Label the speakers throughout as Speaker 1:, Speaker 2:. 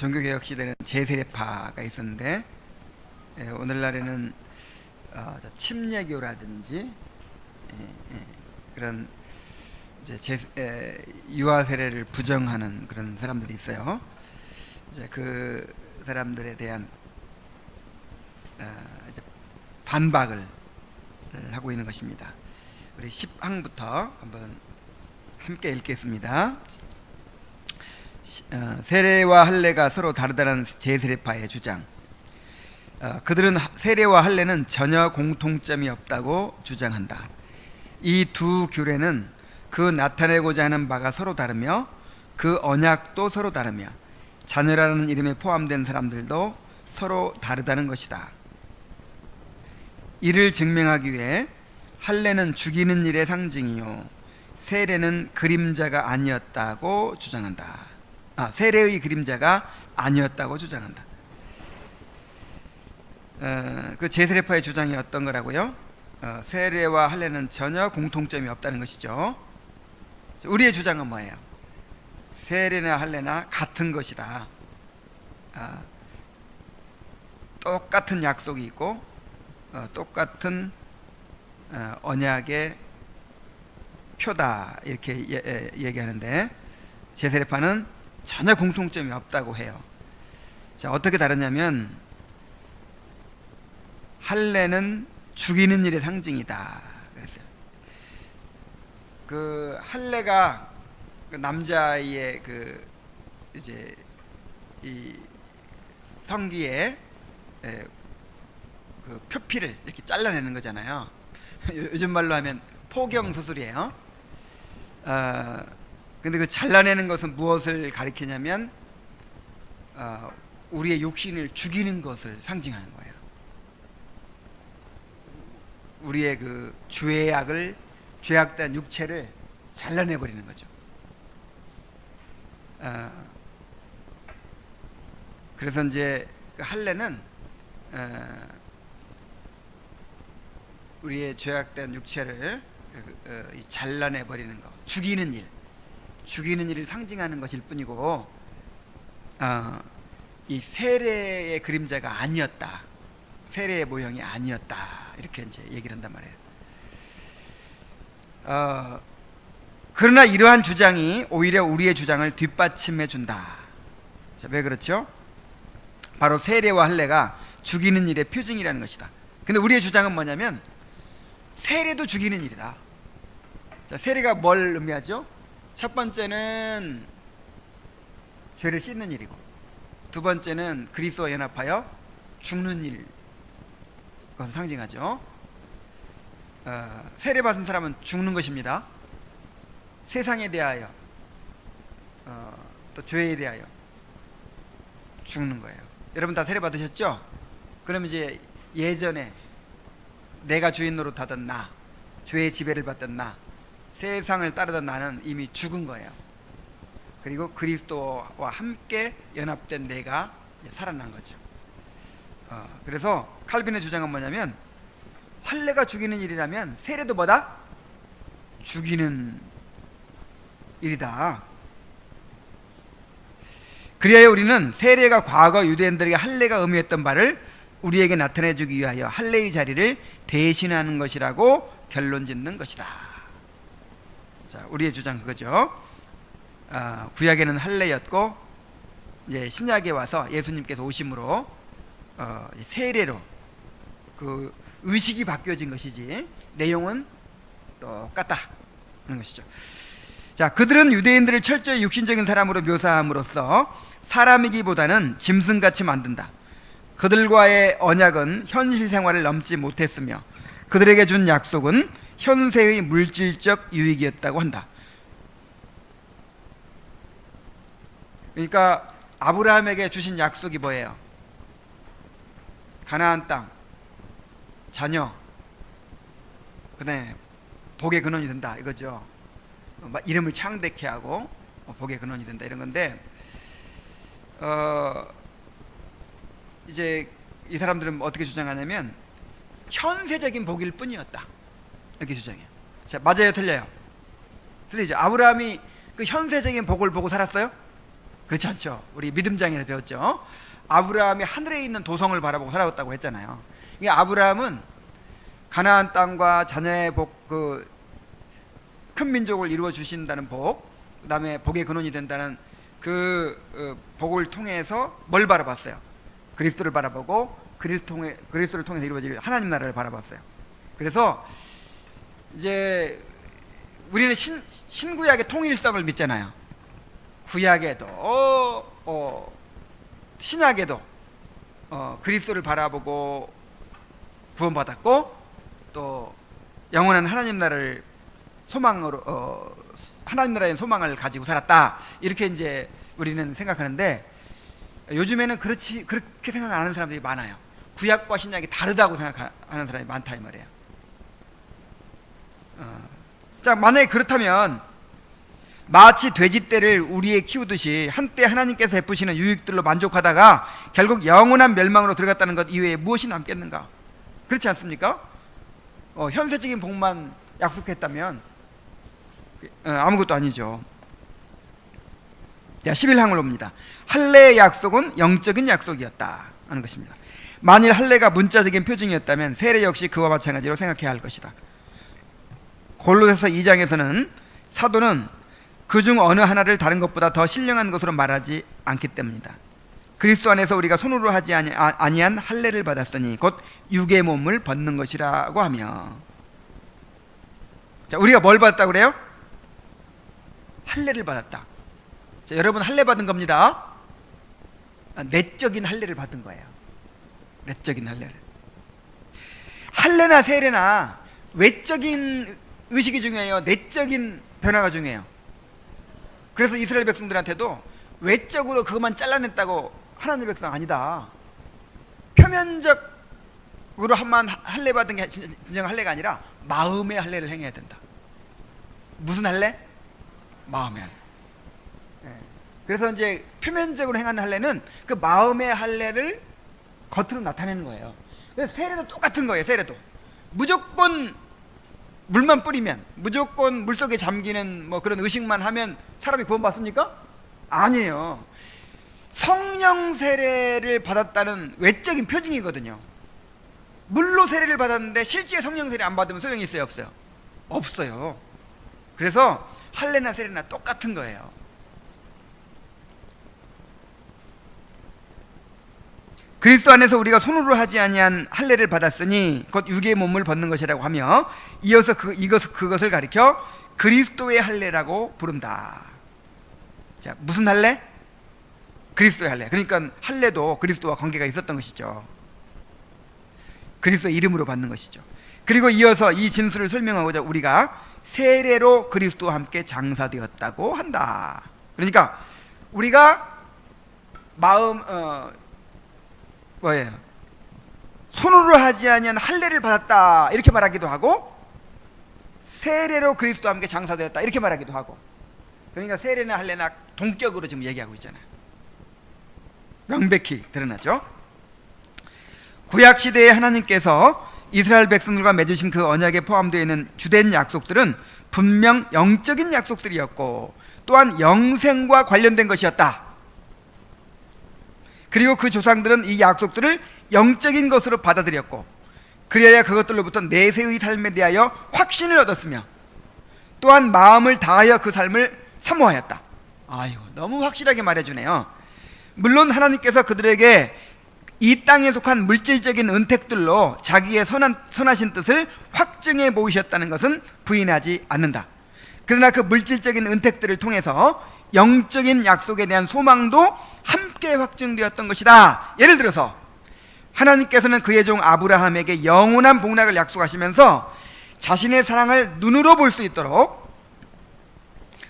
Speaker 1: 종교개혁 시대는 제세례파가 있었는데, 오늘날에는 침례교라든지 그런 이제 유아 세례를 부정하는 그런 사람들이 있어요. 이제 그 사람들에 대한 이제 반박을 하고 있는 것입니다. 우리 10항부터 한번 함께 읽겠습니다. 세례와 할례가 서로 다르다는 제세례파의 주장. 그들은 세례와 할례는 전혀 공통점이 없다고 주장한다. 이 두 규례는 그 나타내고자 하는 바가 서로 다르며 그 언약도 서로 다르며 자녀라는 이름에 포함된 사람들도 서로 다르다는 것이다. 이를 증명하기 위해 할례는 죽이는 일의 상징이요 세례는 그림자가 아니었다고 주장한다. 세례의 그림자가 아니었다고 주장한다. 그 제세례파의 주장이 어떤 거라고요? 세례와 할례는 전혀 공통점이 없다는 것이죠. 우리의 주장은 뭐예요? 세례나 할례나 같은 것이다. 똑같은 약속이 있고 똑같은 언약의 표다, 이렇게 얘기하는데, 제세례파는 전혀 공통점이 없다고 해요. 자, 어떻게 다르냐면 할례는 죽이는 일의 상징이다 그랬어요. 그 할례가 그 남자의 그 이제 이 성기에 그 표피를 이렇게 잘라내는 거잖아요. 요즘 말로 하면 포경 수술이에요. 근데 그 잘라내는 것은 무엇을 가리키냐면 우리의 육신을 죽이는 것을 상징하는 거예요. 우리의 그 죄악된 육체를 잘라내 버리는 거죠. 그래서 이제 그 할례는 우리의 죄악된 육체를 잘라내 버리는 거, 죽이는 일을 상징하는 것일 뿐이고, 이 세례의 그림자가 아니었다, 세례의 모형이 아니었다, 이렇게 이제 얘기를 한단 말이에요. 그러나 이러한 주장이 오히려 우리의 주장을 뒷받침해 준다. 자, 왜 그렇죠? 바로 세례와 할례가 죽이는 일의 표징이라는 것이다. 근데 우리의 주장은 뭐냐면 세례도 죽이는 일이다. 자, 세례가 뭘 의미하죠? 첫 번째는 죄를 씻는 일이고, 두 번째는 그리스도와 연합하여 죽는 일, 그것을 상징하죠. 세례 받은 사람은 죽는 것입니다. 세상에 대하여 또 죄에 대하여 죽는 거예요. 여러분 다 세례 받으셨죠? 그럼 이제 예전에 내가 주인 노릇하던 나, 죄의 지배를 받던 나, 세상을 따르던 나는 이미 죽은 거예요. 그리고 그리스도와 함께 연합된 내가 살아난 거죠. 그래서 칼빈의 주장은 뭐냐면 할례가 죽이는 일이라면 세례도 뭐다? 죽이는 일이다. 그리하여 우리는 세례가 과거 유대인들에게 할례가 의미했던 바를 우리에게 나타내주기 위하여 할례의 자리를 대신하는 것이라고 결론 짓는 것이다. 자, 우리의 주장 그거죠. 구약에는 할례였고 이제 신약에 와서 예수님께서 오심으로 세례로 그 의식이 바뀌어진 것이지 내용은 똑같다 하는 것이죠. 자, 그들은 유대인들을 철저히 육신적인 사람으로 묘사함으로써 사람이기보다는 짐승같이 만든다. 그들과의 언약은 현실 생활을 넘지 못했으며 그들에게 준 약속은 현세의 물질적 유익이었다고 한다. 그러니까 아브라함에게 주신 약속이 뭐예요? 가나안 땅, 자녀, 그다음에 복의 근원이 된다, 이거죠. 이름을 창대케 하고 복의 근원이 된다, 이런 건데, 이제 이 사람들은 어떻게 주장하냐면 현세적인 복일 뿐이었다, 이렇게 주장해요. 자, 맞아요, 틀려요? 틀리죠. 아브라함이 그 현세적인 복을 보고 살았어요? 그렇지 않죠? 우리 믿음장에서 배웠죠. 아브라함이 하늘에 있는 도성을 바라보고 살아왔다고 했잖아요. 이 아브라함은 가나안 땅과 자녀의 복, 그 큰 민족을 이루어 주신다는 복, 그다음에 복의 근원이 된다는 그 복을 통해서 뭘 바라봤어요? 그리스도를 바라보고 그리스도를 통해서 이루어질 하나님 나라를 바라봤어요. 그래서 이제 우리는 신구약의 통일성을 믿잖아요. 구약에도 신약에도 그리스도를 바라보고 구원받았고, 또 영원한 하나님 나라를 소망으로 하나님 나라의 소망을 가지고 살았다, 이렇게 이제 우리는 생각하는데, 요즘에는 그렇게 생각 안 하는 사람들이 많아요. 구약과 신약이 다르다고 생각하는 사람이 많다 이 말이에요. 자, 만약에 그렇다면 마치 돼지떼를 우리에 키우듯이 한때 하나님께서 베푸시는 유익들로 만족하다가 결국 영원한 멸망으로 들어갔다는 것 이외에 무엇이 남겠는가? 그렇지 않습니까? 현세적인 복만 약속했다면 아무것도 아니죠. 자, 11항을 봅니다. 할례의 약속은 영적인 약속이었다 하는 것입니다. 만일 할례가 문자적인 표징이었다면 세례 역시 그와 마찬가지로 생각해야 할 것이다. 골로새서 2장에서는 사도는 그중 어느 하나를 다른 것보다 더 신령한 것으로 말하지 않기 때문이다. 그리스도 안에서 우리가 손으로 하지 아니한 할례를 받았으니 곧 육의 몸을 벗는 것이라고 하며, 자, 우리가 뭘 받았다고 그래요? 할례를 받았다. 자, 여러분 할례 받은 겁니다. 내적인 할례를 받은 거예요. 내적인 할례를. 할례나 세례나 외적인 의식이 중요해요, 내적인 변화가 중요해요. 그래서 이스라엘 백성들한테도 외적으로 그것만 잘라냈다고 하나님의 백성 아니다. 표면적으로 한만 할례 받은 게 진정 할례가 아니라 마음의 할례를 행해야 된다. 무슨 할례? 마음의 할례. 그래서 이제 표면적으로 행하는 할례는 그 마음의 할례를 겉으로 나타내는 거예요. 그래서 세례도 똑같은 거예요. 세례도 무조건 물만 뿌리면, 무조건 물속에 잠기는 뭐 그런 의식만 하면 사람이 구원받습니까? 아니에요. 성령 세례를 받았다는 외적인 표징이거든요. 물로 세례를 받았는데 실제 성령 세례 안 받으면 소용이 있어요, 없어요? 없어요. 그래서 할례나 세례나 똑같은 거예요. 그리스도 안에서 우리가 손으로 하지 아니한 할례를 받았으니 곧 육의 몸을 벗는 것이라고 하며, 이어서 그것을 가리켜 그리스도의 할례라고 부른다. 자, 무슨 할례? 그리스도의 할례. 그러니까 할례도 그리스도와 관계가 있었던 것이죠. 그리스도의 이름으로 받는 것이죠. 그리고 이어서 이 진술을 설명하고자 우리가 세례로 그리스도와 함께 장사되었다고 한다. 그러니까 우리가 뭐예요? 손으로 하지 아니한 할례를 받았다 이렇게 말하기도 하고, 세례로 그리스도와 함께 장사되었다 이렇게 말하기도 하고. 그러니까 세례나 할례나 동격으로 지금 얘기하고 있잖아요. 명백히 드러나죠. 구약시대에 하나님께서 이스라엘 백성들과 맺으신 그 언약에 포함되어 있는 주된 약속들은 분명 영적인 약속들이었고 또한 영생과 관련된 것이었다. 그리고 그 조상들은 이 약속들을 영적인 것으로 받아들였고, 그래야 그것들로부터 내세의 삶에 대하여 확신을 얻었으며 또한 마음을 다하여 그 삶을 사모하였다. 아이고, 너무 확실하게 말해주네요. 물론 하나님께서 그들에게 이 땅에 속한 물질적인 은택들로 자기의 선하신 뜻을 확증해 보이셨다는 것은 부인하지 않는다. 그러나 그 물질적인 은택들을 통해서 영적인 약속에 대한 소망도 함께 확증되었던 것이다. 예를 들어서 하나님께서는 그의 종 아브라함에게 영원한 복락을 약속하시면서 자신의 사랑을 눈으로 볼 수 있도록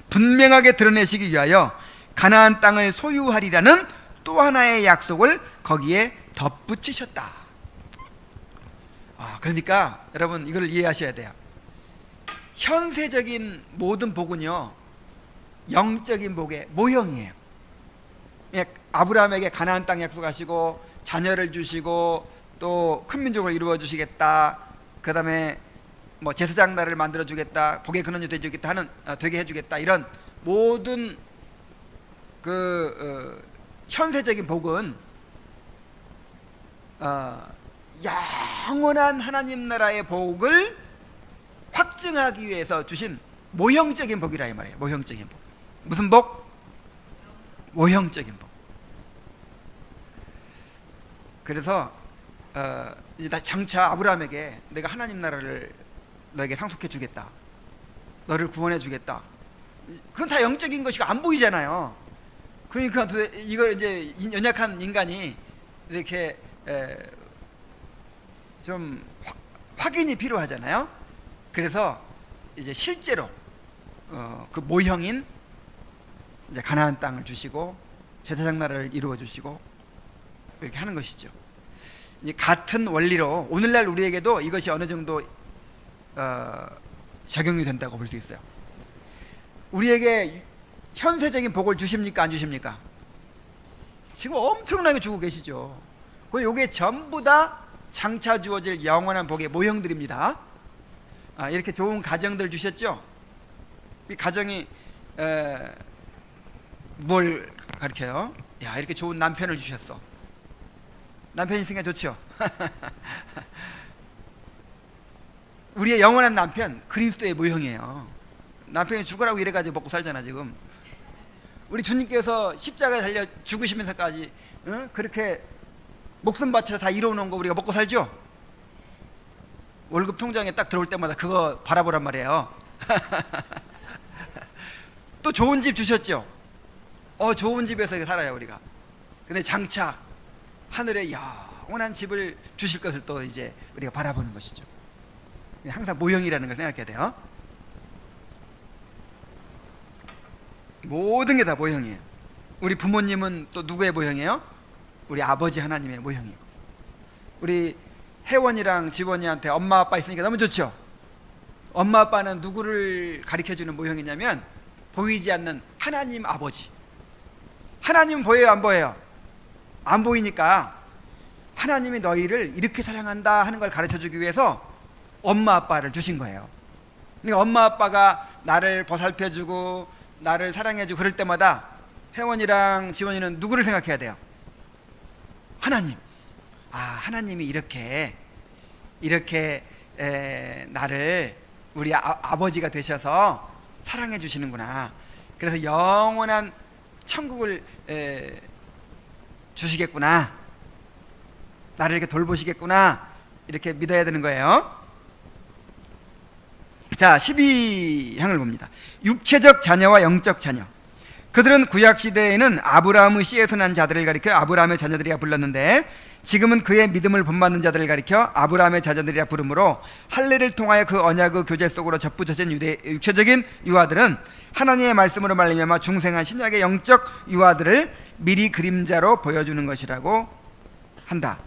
Speaker 1: 분명하게 드러내시기 위하여 가나안 땅을 소유하리라는 또 하나의 약속을 거기에 덧붙이셨다. 그러니까 여러분 이걸 이해하셔야 돼요. 현세적인 모든 복은요, 영적인 복의 모형이에요. 아브라함에게 가나안 땅 약속하시고 자녀를 주시고 또 큰 민족을 이루어 주시겠다, 그 다음에 뭐 제사장 나라를 만들어 주겠다, 복의 근원이 되게 해주겠다, 이런 모든 현세적인 복은 영원한 하나님 나라의 복을 확증하기 위해서 주신 모형적인 복이라 이 말이에요. 모형적인 복. 무슨 복? 모형적인 복. 그래서 이제 장차 아브라함에게 내가 하나님 나라를 너에게 상속해 주겠다, 너를 구원해 주겠다, 그건 다 영적인 것이 안 보이잖아요. 그러니까 이걸 이제 연약한 인간이 이렇게 좀 확인이 필요하잖아요. 그래서 이제 실제로 그 모형인 이제 가나안 땅을 주시고 제사장 나라를 이루어 주시고 이렇게 하는 것이죠. 이제 같은 원리로 오늘날 우리에게도 이것이 어느 정도 적용이 된다고 볼 수 있어요. 우리에게 현세적인 복을 주십니까, 안 주십니까? 지금 엄청나게 주고 계시죠. 요게 전부 다 장차 주어질 영원한 복의 모형들입니다. 이렇게 좋은 가정들 주셨죠. 이 가정이 뭘 가르쳐요? 야, 이렇게 좋은 남편을 주셨어. 남편이 있으니까 좋죠. 우리의 영원한 남편 그리스도의 모형이에요. 남편이 죽으라고 이래가지고 먹고 살잖아 지금. 우리 주님께서 십자가에 달려 죽으시면서까지 그렇게 목숨 바쳐 다 이뤄놓은 거 우리가 먹고 살죠. 월급 통장에 딱 들어올 때마다 그거 바라보란 말이에요. 또 좋은 집 주셨죠. 좋은 집에서 살아요 우리가. 근데 장차 하늘에 영원한 집을 주실 것을 또 이제 우리가 바라보는 것이죠. 항상 모형이라는 걸 생각해야 돼요. 모든 게 다 모형이에요. 우리 부모님은 또 누구의 모형이에요? 우리 아버지 하나님의 모형이에요. 우리 혜원이랑 지원이한테 엄마 아빠 있으니까 너무 좋죠. 엄마 아빠는 누구를 가리켜주는 모형이냐면 보이지 않는 하나님 아버지. 하나님은 보여요, 안 보여요? 안 보이니까 하나님이 너희를 이렇게 사랑한다 하는 걸 가르쳐주기 위해서 엄마 아빠를 주신 거예요. 그러니까 엄마 아빠가 나를 보살펴주고 나를 사랑해주고 그럴 때마다 혜원이랑 지원이는 누구를 생각해야 돼요? 하나님. 하나님이 이렇게 나를 우리 아버지가 되셔서 사랑해 주시는구나. 그래서 영원한 천국을 주시겠구나, 나를 이렇게 돌보시겠구나, 이렇게 믿어야 되는 거예요. 자, 12항을 봅니다. 육체적 자녀와 영적 자녀. 그들은 구약시대에는 아브라함의 씨에서 난 자들을 가리켜 아브라함의 자녀들이라 불렀는데 지금은 그의 믿음을 본받는 자들을 가리켜 아브라함의 자녀들이라 부르므로 할례를 통하여 그 언약의 교제 속으로 접붙여진 육체적인 유아들은 하나님의 말씀으로 말미암아 중생한 신약의 영적 유아들을 미리 그림자로 보여주는 것이라고 한다.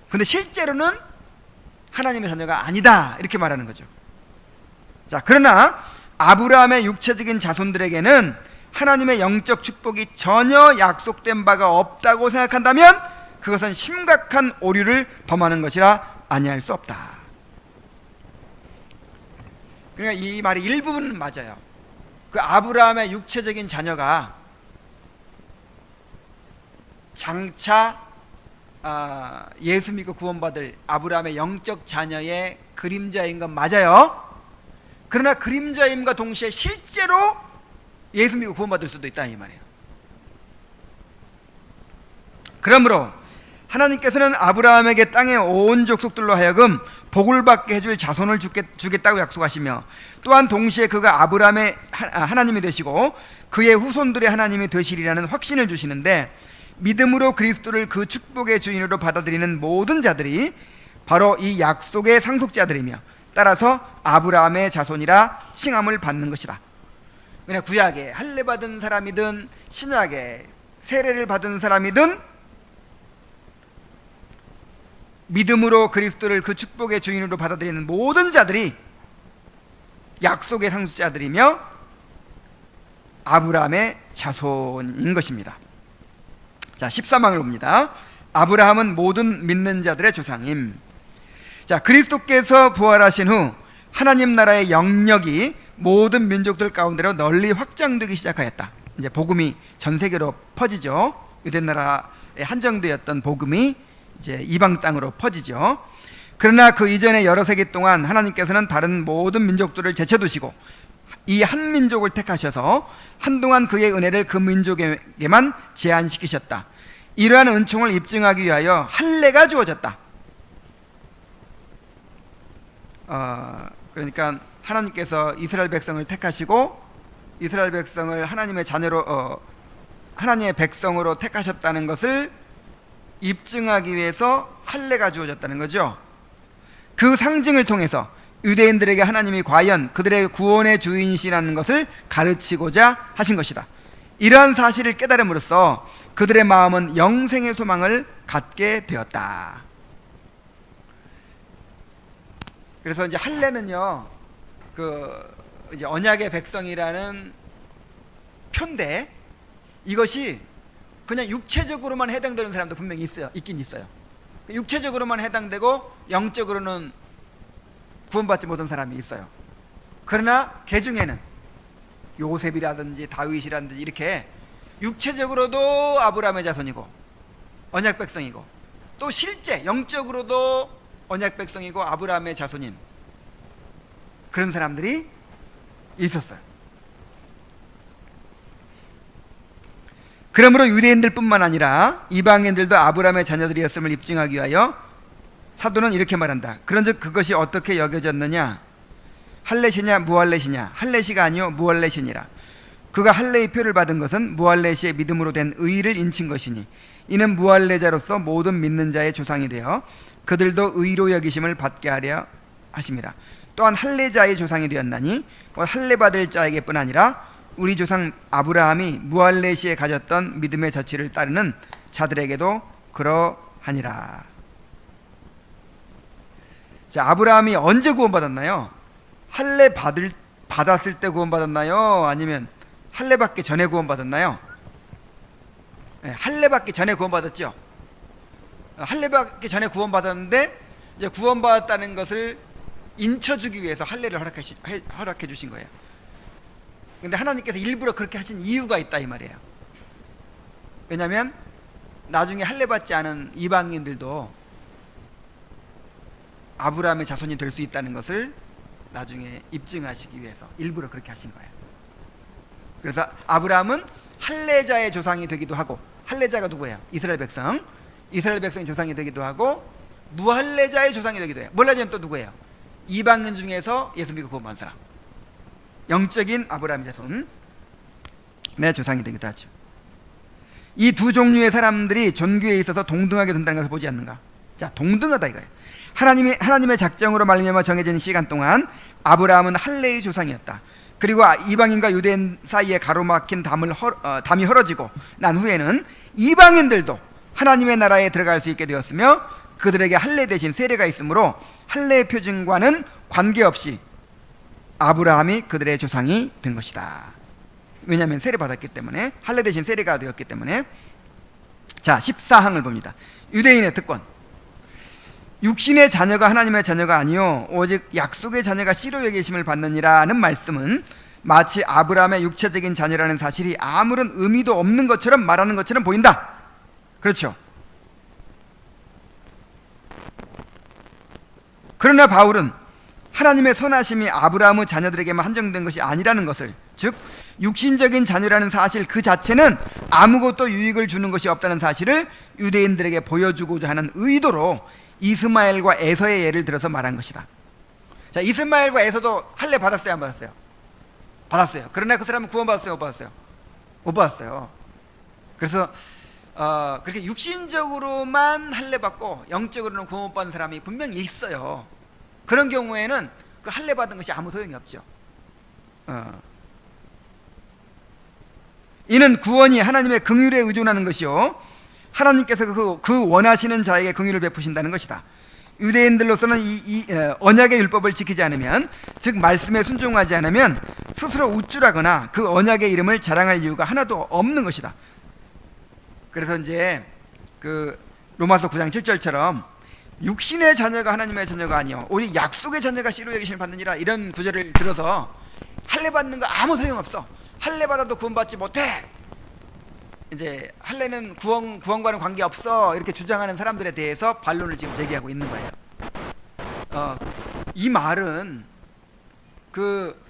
Speaker 1: 근데 실제로는 하나님의 자녀가 아니다, 이렇게 말하는 거죠. 자, 그러나 아브라함의 육체적인 자손들에게는 하나님의 영적 축복이 전혀 약속된 바가 없다고 생각한다면 그것은 심각한 오류를 범하는 것이라 아니할 수 없다. 그러니까 이 말의 일부분은 맞아요. 그 아브라함의 육체적인 자녀가 장차 예수 믿고 구원받을 아브라함의 영적 자녀의 그림자인 건 맞아요. 그러나 그림자임과 동시에 실제로 예수 믿고 구원받을 수도 있다 이 말이에요. 그러므로 하나님께서는 아브라함에게 땅의 온 족속들로 하여금 복을 받게 해줄 자손을 주겠다고 약속하시며 또한 동시에 그가 아브라함의 하나님이 되시고 그의 후손들의 하나님이 되시리라는 확신을 주시는데 믿음으로 그리스도를 그 축복의 주인으로 받아들이는 모든 자들이 바로 이 약속의 상속자들이며 따라서 아브라함의 자손이라 칭함을 받는 것이다. 그냥 구약에 할례 받은 사람이든 신약에 세례를 받은 사람이든 믿음으로 그리스도를 그 축복의 주인으로 받아들이는 모든 자들이 약속의 상속자들이며 아브라함의 자손인 것입니다. 자, 13항을 봅니다. 아브라함은 모든 믿는 자들의 조상임. 자, 그리스도께서 부활하신 후 하나님 나라의 영역이 모든 민족들 가운데로 널리 확장되기 시작하였다. 이제 복음이 전 세계로 퍼지죠. 유대 나라에 한정되었던 복음이 이제 이방 땅으로 퍼지죠. 그러나 그 이전에 여러 세기 동안 하나님께서는 다른 모든 민족들을 제쳐두시고 이 한 민족을 택하셔서 한동안 그의 은혜를 그 민족에게만 제한시키셨다. 이러한 은총을 입증하기 위하여 할례가 주어졌다. 그러니까 하나님께서 이스라엘 백성을 택하시고 이스라엘 백성을 하나님의 자녀로 하나님의 백성으로 택하셨다는 것을 입증하기 위해서 할례가 주어졌다는 거죠. 그 상징을 통해서 유대인들에게 하나님이 과연 그들의 구원의 주인이시라는 것을 가르치고자 하신 것이다. 이러한 사실을 깨달음으로써 그들의 마음은 영생의 소망을 갖게 되었다. 그래서 이제 할례는요, 이제 언약의 백성이라는 표인데 이것이 그냥 육체적으로만 해당되는 사람도 분명히 있긴 있어요. 육체적으로만 해당되고 영적으로는 구원받지 못한 사람이 있어요. 그러나 그 중에는 요셉이라든지 다윗이라든지 이렇게 육체적으로도 아브라함의 자손이고 언약 백성이고 또 실제 영적으로도 언약 백성이고 아브라함의 자손인 그런 사람들이 있었어요. 그러므로 유대인들뿐만 아니라 이방인들도 아브라함의 자녀들이었음을 입증하기 위하여 사도는 이렇게 말한다. 그런즉 그것이 어떻게 여겨졌느냐? 할례시냐 무할례시냐? 할례시가 아니요 무할례시니라. 그가 할례의 표를 받은 것은 무할례시의 믿음으로 된 의를 인친 것이니 이는 무할례자로서 모든 믿는 자의 조상이 되어 그들도 의로 여기심을 받게 하려 하심이라. 또한 할례자의 조상이 되었나니 할례 받을 자에게뿐 아니라 우리 조상 아브라함이 무할례시에 가졌던 믿음의 자취를 따르는 자들에게도 그러하니라. 자, 아브라함이 언제 구원받았나요? 할례 받았을 때 구원받았나요? 아니면 할례 받기 전에 구원받았나요? 네, 할례 받기 전에 구원받았죠. 할례 받기 전에 구원받았는데 이제 구원받았다는 것을 인쳐주기 위해서 할례를 허락해 주신 거예요. 근데 하나님께서 일부러 그렇게 하신 이유가 있다 이 말이에요. 왜냐하면 나중에 할례 받지 않은 이방인들도 아브라함의 자손이 될 수 있다는 것을 나중에 입증하시기 위해서 일부러 그렇게 하신 거예요. 그래서 아브라함은 할례자의 조상이 되기도 하고, 할례자가 누구예요? 이스라엘 백성. 이스라엘 백성의 조상이 되기도 하고 무할례자의 조상이 되기도 해요. 무할례자는 또 누구예요? 이방인 중에서 예수 믿고 구원받은 사람, 영적인 아브라함의 자손, 내 조상이 되기도 하죠. 이 두 종류의 사람들이 존귀에 있어서 동등하게 된다는 것을 보지 않는가? 자, 동등하다 이거예요. 하나님의 작정으로 말미암아 정해진 시간 동안 아브라함은 할례의 조상이었다. 그리고 이방인과 유대인 사이에 가로막힌 담이 헐어지고 난 후에는 이방인들도 하나님의 나라에 들어갈 수 있게 되었으며 그들에게 할례 대신 세례가 있으므로 할례의 표징과는 관계없이 아브라함이 그들의 조상이 된 것이다. 왜냐하면 세례 받았기 때문에, 할례 대신 세례가 되었기 때문에. 자, 14항을 봅니다. 유대인의 특권. 육신의 자녀가 하나님의 자녀가 아니요 오직 약속의 자녀가 씨로 여기심을 받느니라는 말씀은 마치 아브라함의 육체적인 자녀라는 사실이 아무런 의미도 없는 것처럼 말하는 것처럼 보인다. 그렇죠. 그러나 바울은 하나님의 선하심이 아브라함의 자녀들에게만 한정된 것이 아니라는 것을, 즉 육신적인 자녀라는 사실 그 자체는 아무것도 유익을 주는 것이 없다는 사실을 유대인들에게 보여주고자 하는 의도로 이스마엘과 에서의 예를 들어서 말한 것이다. 자, 이스마엘과 에서도 할례 받았어요, 안 받았어요? 받았어요. 그러나 그 사람은 구원받았어요, 못 받았어요? 못 받았어요. 그래서 그렇게 육신적으로만 할례 받고 영적으로는 구원 못 받은 사람이 분명히 있어요. 그런 경우에는 그 할례 받은 것이 아무 소용이 없죠. 이는 구원이 하나님의 긍휼에 의존하는 것이요 하나님께서 그 원하시는 자에게 긍휼을 베푸신다는 것이다. 유대인들로서는 이 언약의 율법을 지키지 않으면, 즉 말씀에 순종하지 않으면 스스로 우쭐하거나 그 언약의 이름을 자랑할 이유가 하나도 없는 것이다. 그래서 이제 그 로마서 9장 7절처럼 육신의 자녀가 하나님의 자녀가 아니요 오직 약속의 자녀가 씨로 여기심을 받느니라, 이런 구절을 들어서 할례 받는 거 아무 소용없어, 할례 받아도 구원받지 못해. 이제 할례는 구원과는 관계없어 이렇게 주장하는 사람들에 대해서 반론을 지금 제기하고 있는 거예요. 이 말은 그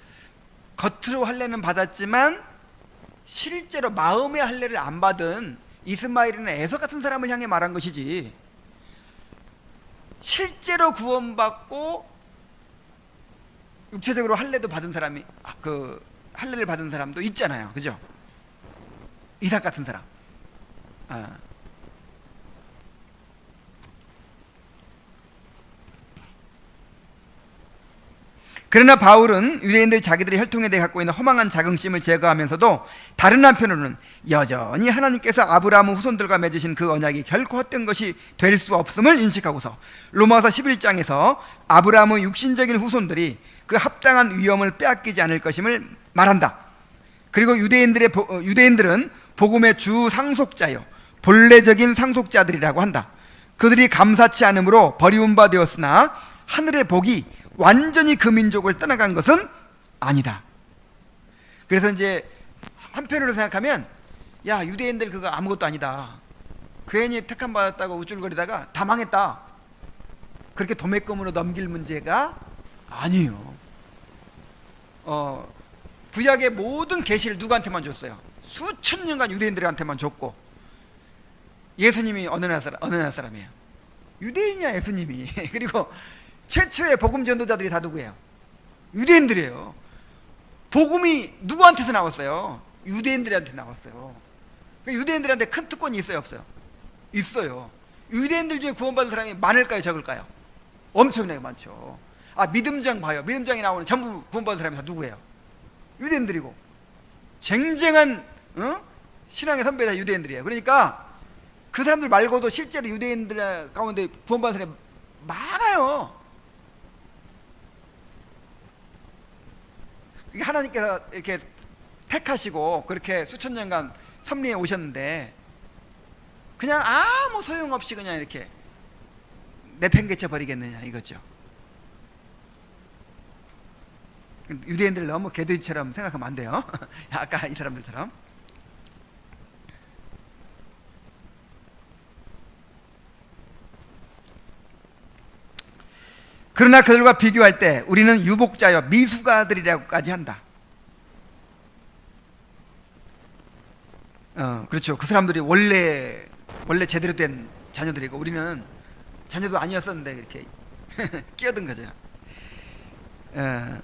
Speaker 1: 겉으로 할례는 받았지만 실제로 마음의 할례를 안 받은 이스마엘이나 에서 같은 사람을 향해 말한 것이지, 실제로 구원받고 육체적으로 할례도 받은 사람이, 그 할례를 받은 사람도 있잖아요, 그죠? 이삭 같은 사람. 그러나 바울은 유대인들 자기들의 혈통에 대해 갖고 있는 허망한 자긍심을 제거하면서도 다른 한편으로는 여전히 하나님께서 아브라함 후손들과 맺으신 그 언약이 결코 헛된 것이 될 수 없음을 인식하고서 로마서 11장에서 아브라함의 육신적인 후손들이 그 합당한 위엄을 빼앗기지 않을 것임을 말한다. 그리고 유대인들은 복음의 주 상속자요, 본래적인 상속자들이라고 한다. 그들이 감사치 않음으로 버리운 바 되었으나 하늘의 복이 완전히 그 민족을 떠나간 것은 아니다. 그래서 이제 한편으로 생각하면, 야, 유대인들 그거 아무것도 아니다, 괜히 택함 받았다고 우쭐거리다가 다 망했다, 그렇게 도매금으로 넘길 문제가 아니에요. 구약의 모든 계시를 누구한테만 줬어요? 수천 년간 유대인들한테만 줬고, 예수님이 어느 나라 사람이에요? 유대인이야, 예수님이. 그리고 최초의 복음 전도자들이 다 누구예요? 유대인들이에요. 복음이 누구한테서 나왔어요? 유대인들한테 나왔어요. 유대인들한테 큰 특권이 있어요, 없어요? 있어요. 유대인들 중에 구원받은 사람이 많을까요, 적을까요? 엄청나게 많죠. 믿음장 봐요. 믿음장에 나오는 전부 구원받은 사람이 다 누구예요? 유대인들이고. 쟁쟁한 신앙의 선배다 유대인들이에요. 그러니까 그 사람들 말고도 실제로 유대인들 가운데 구원받은 사람이 많아요. 하나님께서 이렇게 택하시고 그렇게 수천 년간 섭리해 오셨는데 그냥 아무 소용없이 그냥 이렇게 내팽개쳐 버리겠느냐 이거죠. 유대인들 너무 개돼지처럼 생각하면 안 돼요. 아까 이 사람들처럼. 그러나 그들과 비교할 때 우리는 유복자여 미숙아들이라고까지 한다. 그렇죠. 그 사람들이 원래 제대로 된 자녀들이고 우리는 자녀도 아니었었는데 이렇게 끼어든 거잖아.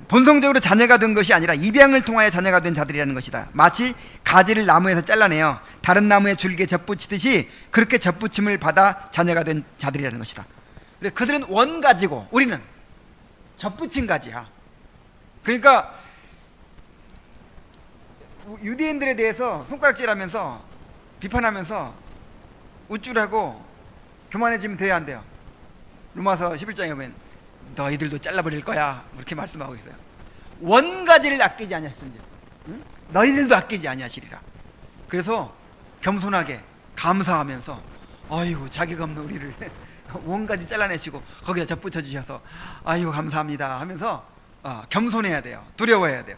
Speaker 1: 본성적으로 자녀가 된 것이 아니라 입양을 통하여 자녀가 된 자들이라는 것이다. 마치 가지를 나무에서 잘라내어 다른 나무에 줄기에 접붙이듯이 그렇게 접붙임을 받아 자녀가 된 자들이라는 것이다. 그들은 원가지고 우리는 접붙인 가지야. 그러니까 유대인들에 대해서 손가락질하면서 비판하면서 우쭐하고 교만해지면 돼야 안 돼요? 로마서 11장에 보면 너희들도 잘라버릴 거야 그렇게 말씀하고 있어요. 원가지를 아끼지 아니하신즉 너희들도 아끼지 아니하시리라. 그래서 겸손하게 감사하면서 아이고 자기가 없는 우리를 원가지 잘라내시고 거기다 접붙여 주셔서 아이고 감사합니다 하면서 겸손해야 돼요. 두려워해야 돼요.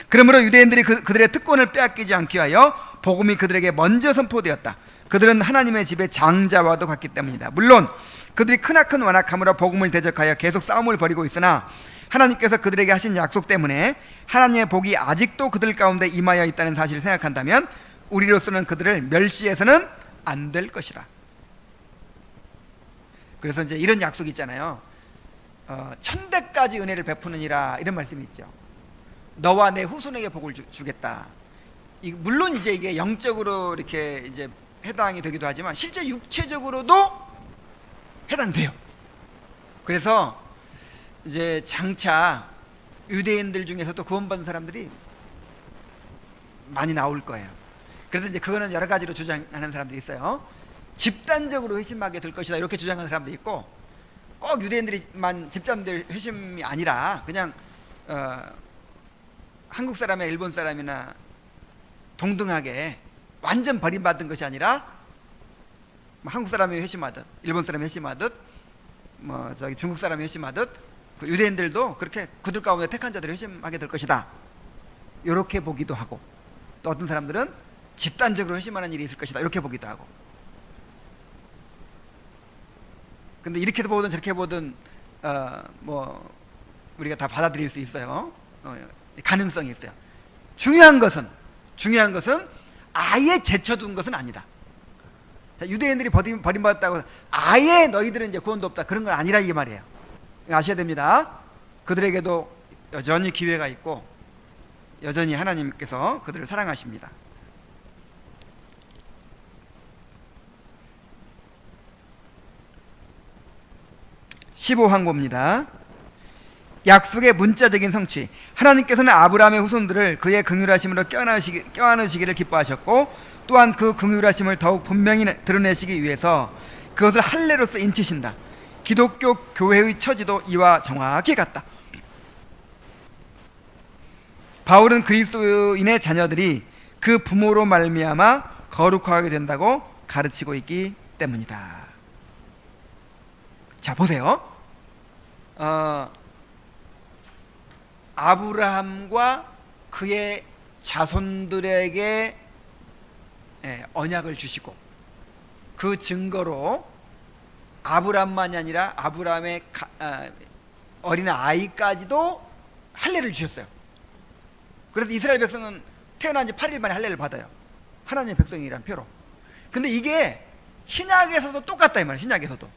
Speaker 1: 그러므로 유대인들이 그들의 특권을 빼앗기지 않기 위하여 복음이 그들에게 먼저 선포되었다. 그들은 하나님의 집의 장자와도 같기 때문이다. 물론 그들이 크나큰 완악함으로 복음을 대적하여 계속 싸움을 벌이고 있으나 하나님께서 그들에게 하신 약속 때문에 하나님의 복이 아직도 그들 가운데 임하여 있다는 사실을 생각한다면 우리로서는 그들을 멸시해서는 안 될 것이다. 그래서 이제 이런 약속이 있잖아요. 천대까지 은혜를 베푸느니라 이런 말씀이 있죠. 너와 내 후손에게 복을 주겠다. 물론 이제 이게 영적으로 이렇게 이제 해당이 되기도 하지만 실제 육체적으로도 해당돼요. 그래서 이제 장차 유대인들 중에서도 구원받은 사람들이 많이 나올 거예요. 그래서 이제 그거는 여러 가지로 주장하는 사람들이 있어요. 집단적으로 회심하게 될 것이다 이렇게 주장하는 사람도 있고, 꼭 유대인들만 집단들 회심이 아니라 그냥 한국 사람이나 일본 사람이나 동등하게 완전 버림받은 것이 아니라 한국 사람이 회심하듯 일본 사람이 회심하듯 중국 사람이 회심하듯 그 유대인들도 그렇게 그들 가운데 택한 자들이 회심하게 될 것이다, 이렇게 보기도 하고, 또 어떤 사람들은 집단적으로 회심하는 일이 있을 것이다, 이렇게 보기도 하고. 근데 이렇게 보든 저렇게 보든 뭐 우리가 다 받아들일 수 있어요. 가능성이 있어요. 중요한 것은 아예 제쳐둔 것은 아니다. 유대인들이 버림받았다고 아예 너희들은 이제 구원도 없다, 그런 건 아니라, 이게 말이에요. 아셔야 됩니다. 그들에게도 여전히 기회가 있고 여전히 하나님께서 그들을 사랑하십니다. 15항 봅니다. 약속의 문자적인 성취. 하나님께서는 아브라함의 후손들을 그의 긍휼하심으로 껴안으시기를 기뻐하셨고, 또한 그 긍휼하심을 더욱 분명히 드러내시기 위해서 그것을 할례로서 인치신다. 기독교 교회의 처지도 이와 정확히 같다. 바울은 그리스도인의 자녀들이 그 부모로 말미암아 거룩하게 된다고 가르치고 있기 때문이다. 자, 보세요. 아브라함과 그의 자손들에게 언약을 주시고, 그 증거로 아브라함만이 아니라 아브라함의 어린 아이까지도 할례를 주셨어요. 그래서 이스라엘 백성은 태어난 지 8일 만에 할례를 받아요. 하나님의 백성이란 표로. 근데 이게 신약에서도 똑같다, 이 말이에요. 신약에서도.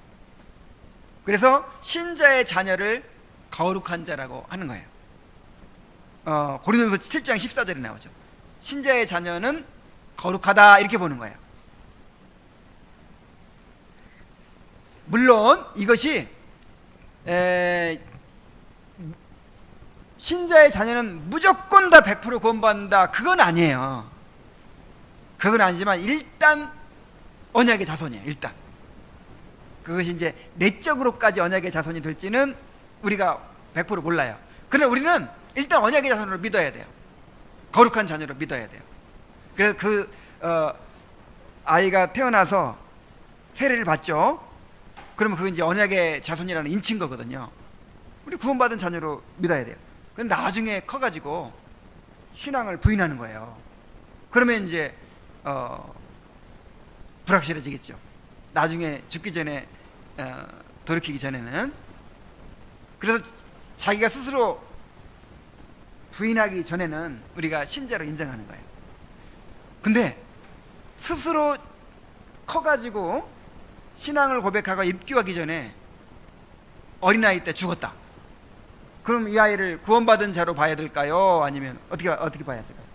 Speaker 1: 그래서 신자의 자녀를 거룩한 자라고 하는 거예요. 고린도전서 7장 14절에 나오죠. 신자의 자녀는 거룩하다, 이렇게 보는 거예요. 물론 이것이 신자의 자녀는 무조건 다 100% 구원받는다, 그건 아니에요. 그건 아니지만 일단 언약의 자손이에요. 일단 그것이 이제 내적으로까지 언약의 자손이 될지는 우리가 100% 몰라요. 그러나 우리는 일단 언약의 자손으로 믿어야 돼요. 거룩한 자녀로 믿어야 돼요. 그래서 아이가 태어나서 세례를 받죠. 그러면 그건 이제 언약의 자손이라는 인치인 거거든요. 우리 구원받은 자녀로 믿어야 돼요. 그런데 나중에 커가지고 신앙을 부인하는 거예요. 그러면 이제 불확실해지겠죠. 나중에 죽기 전에 돌이키기 전에는. 그래서 자기가 스스로 부인하기 전에는 우리가 신자로 인정하는 거예요. 근데 스스로 커가지고 신앙을 고백하고 입교하기 전에 어린아이 때 죽었다. 그럼 이 아이를 구원받은 자로 봐야 될까요? 아니면 어떻게 봐야 될까요?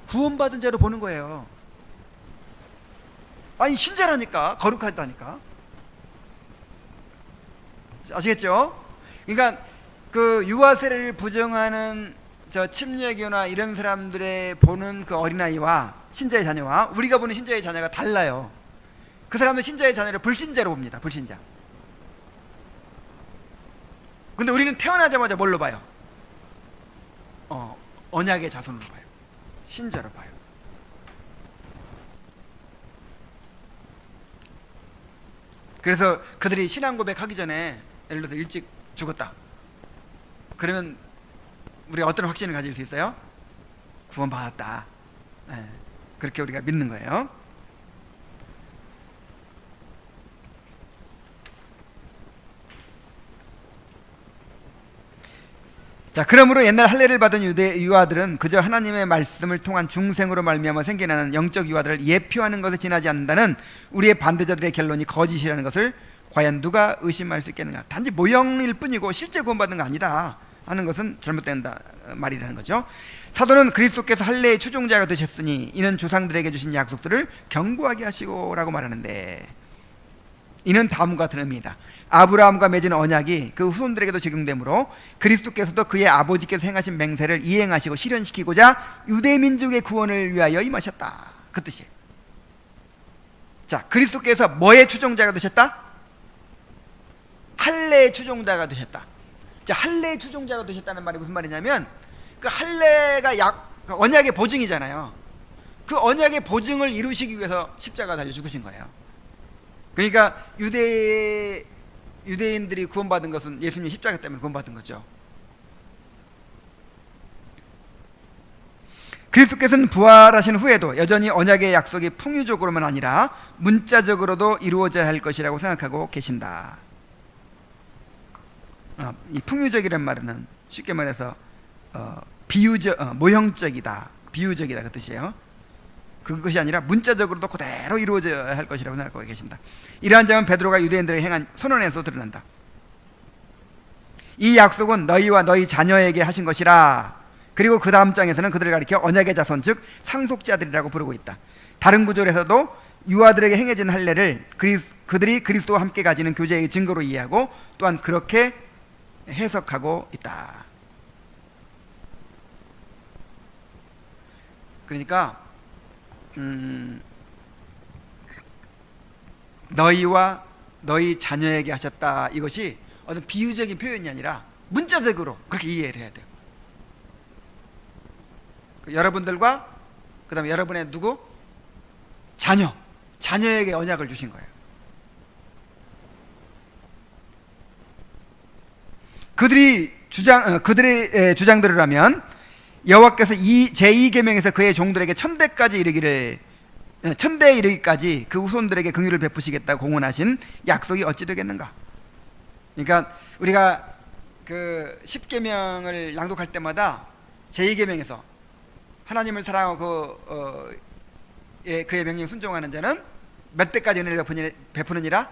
Speaker 1: 구원받은 자로 보는 거예요. 아니, 신자라니까, 거룩하다니까. 아시겠죠? 그러니까 그 유아 세례를 부정하는 저 침례교나 이런 사람들의 보는 그 어린아이와 신자의 자녀와 우리가 보는 신자의 자녀가 달라요. 그 사람은 신자의 자녀를 불신자로 봅니다. 불신자. 근데 우리는 태어나자마자 뭘로 봐요? 언약의 자손으로 봐요. 신자로 봐요. 그래서 그들이 신앙 고백하기 전에 예를 들어서 일찍 죽었다. 그러면 우리가 어떤 확신을 가질 수 있어요? 구원받았다. 그렇게 우리가 믿는 거예요. 자, 그러므로 옛날 할례를 받은 유아들은 그저 하나님의 말씀을 통한 중생으로 말미암아 생겨나는 영적 유아들을 예표하는 것에 지나지 않는다는 우리의 반대자들의 결론이 거짓이라는 것을 과연 누가 의심할 수 있겠는가? 단지 모형일 뿐이고 실제 구원받는 거 아니다 하는 것은 잘못된다 말이라는 거죠. 사도는 그리스도께서 할례의 추종자가 되셨으니 이는 조상들에게 주신 약속들을 견고하게 하시고 라고 말하는데, 이는 다음과 같은 의미이다. 아브라함과 맺은 언약이 그 후손들에게도 적용되므로 그리스도께서도 그의 아버지께서 행하신 맹세를 이행하시고 실현시키고자 유대민족의 구원을 위하여 임하셨다, 그 뜻이에요. 자, 그리스도께서 뭐의 추종자가 되셨다? 할례의 추종자가 되셨다. 자, 할례의 추종자가 되셨다는 말이 무슨 말이냐면, 그 할례가 그 언약의 보증이잖아요. 그 언약의 보증을 이루시기 위해서 십자가 달려 죽으신 거예요. 그러니까 유대의 유대인들이 구원받은 것은 예수님 십자가 때문에 구원받은 거죠. 그리스도께서는 부활하신 후에도 여전히 언약의 약속이 풍유적으로만 아니라 문자적으로도 이루어져야 할 것이라고 생각하고 계신다. 이 풍유적이란 말은 쉽게 말해서 비유적, 모형적이다, 비유적이다 그 뜻이에요. 그것이 아니라 문자적으로도 그대로 이루어져야 할 것이라고 생각하고 계신다. 이러한 점은 베드로가 유대인들에게 행한 선언에서 드러난다. 이 약속은 너희와 너희 자녀에게 하신 것이라. 그리고 그 다음 장에서는 그들을 가리켜 언약의 자손 즉 상속자들이라고 부르고 있다. 다른 구절에서도 유아들에게 행해진 할례를 그들이 그리스도와 함께 가지는 교제의 증거로 이해하고 또한 그렇게 해석하고 있다. 그러니까 너희와 너희 자녀에게 하셨다, 이것이 어떤 비유적인 표현이 아니라 문자적으로 그렇게 이해를 해야 돼요. 여러분들과 그 다음에 여러분의 누구? 자녀에게 언약을 주신 거예요. 그들의 주장대로라면 여호와께서 제2계명에서 그의 종들에게 천대에 이르기까지 그 후손들에게 긍휼을 베푸시겠다고 공언하신 약속이 어찌 되겠는가? 그러니까 우리가 그 10계명을 낭독할 때마다 제2계명에서 하나님을 사랑하고 그의 명령 순종하는 자는 몇 대까지 은혜를 베푸느니라?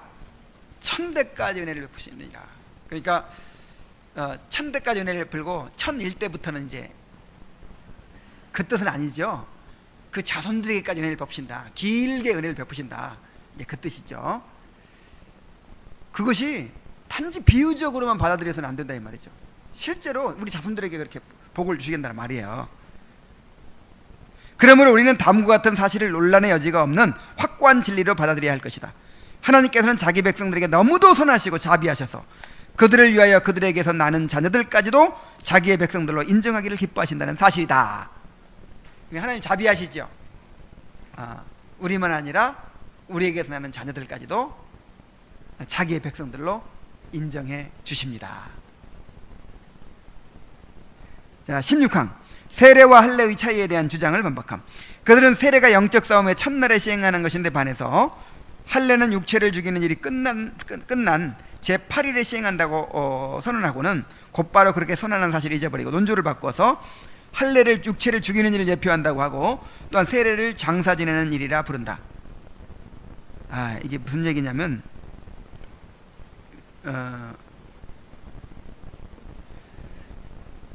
Speaker 1: 1000대까지 은혜를 베푸시느니라. 그러니까 1000대까지 은혜를 베풀고 1001대부터는 이제 그 뜻은 아니죠. 그 자손들에게까지 은혜를 베푸신다, 길게 은혜를 베푸신다, 이제 그 뜻이죠. 그것이 단지 비유적으로만 받아들여서는 안 된다 이 말이죠. 실제로 우리 자손들에게 그렇게 복을 주시겠다는 말이에요. 그러므로 우리는 다음과 같은 사실을 논란의 여지가 없는 확고한 진리로 받아들여야 할 것이다. 하나님께서는 자기 백성들에게 너무도 선하시고 자비하셔서 그들을 위하여 그들에게서 나는 자녀들까지도 자기의 백성들로 인정하기를 기뻐하신다는 사실이다. 하나님 자비하시죠. 우리만 아니라 우리에게서 나는 자녀들까지도 자기의 백성들로 인정해 주십니다. 자, 16항 세례와 할례의 차이에 대한 주장을 반박함. 그들은 세례가 영적 싸움의 첫날에 시행하는 것인데 반해서 할례는 육체를 죽이는 일이 끝난 제8일에 시행한다고 선언하고는 곧바로 그렇게 선언한 사실을 잊어버리고 논조를 바꿔서 할례를 육체를 죽이는 일을 예표한다고 하고 또한 세례를 장사 지내는 일이라 부른다. 이게 무슨 얘기냐면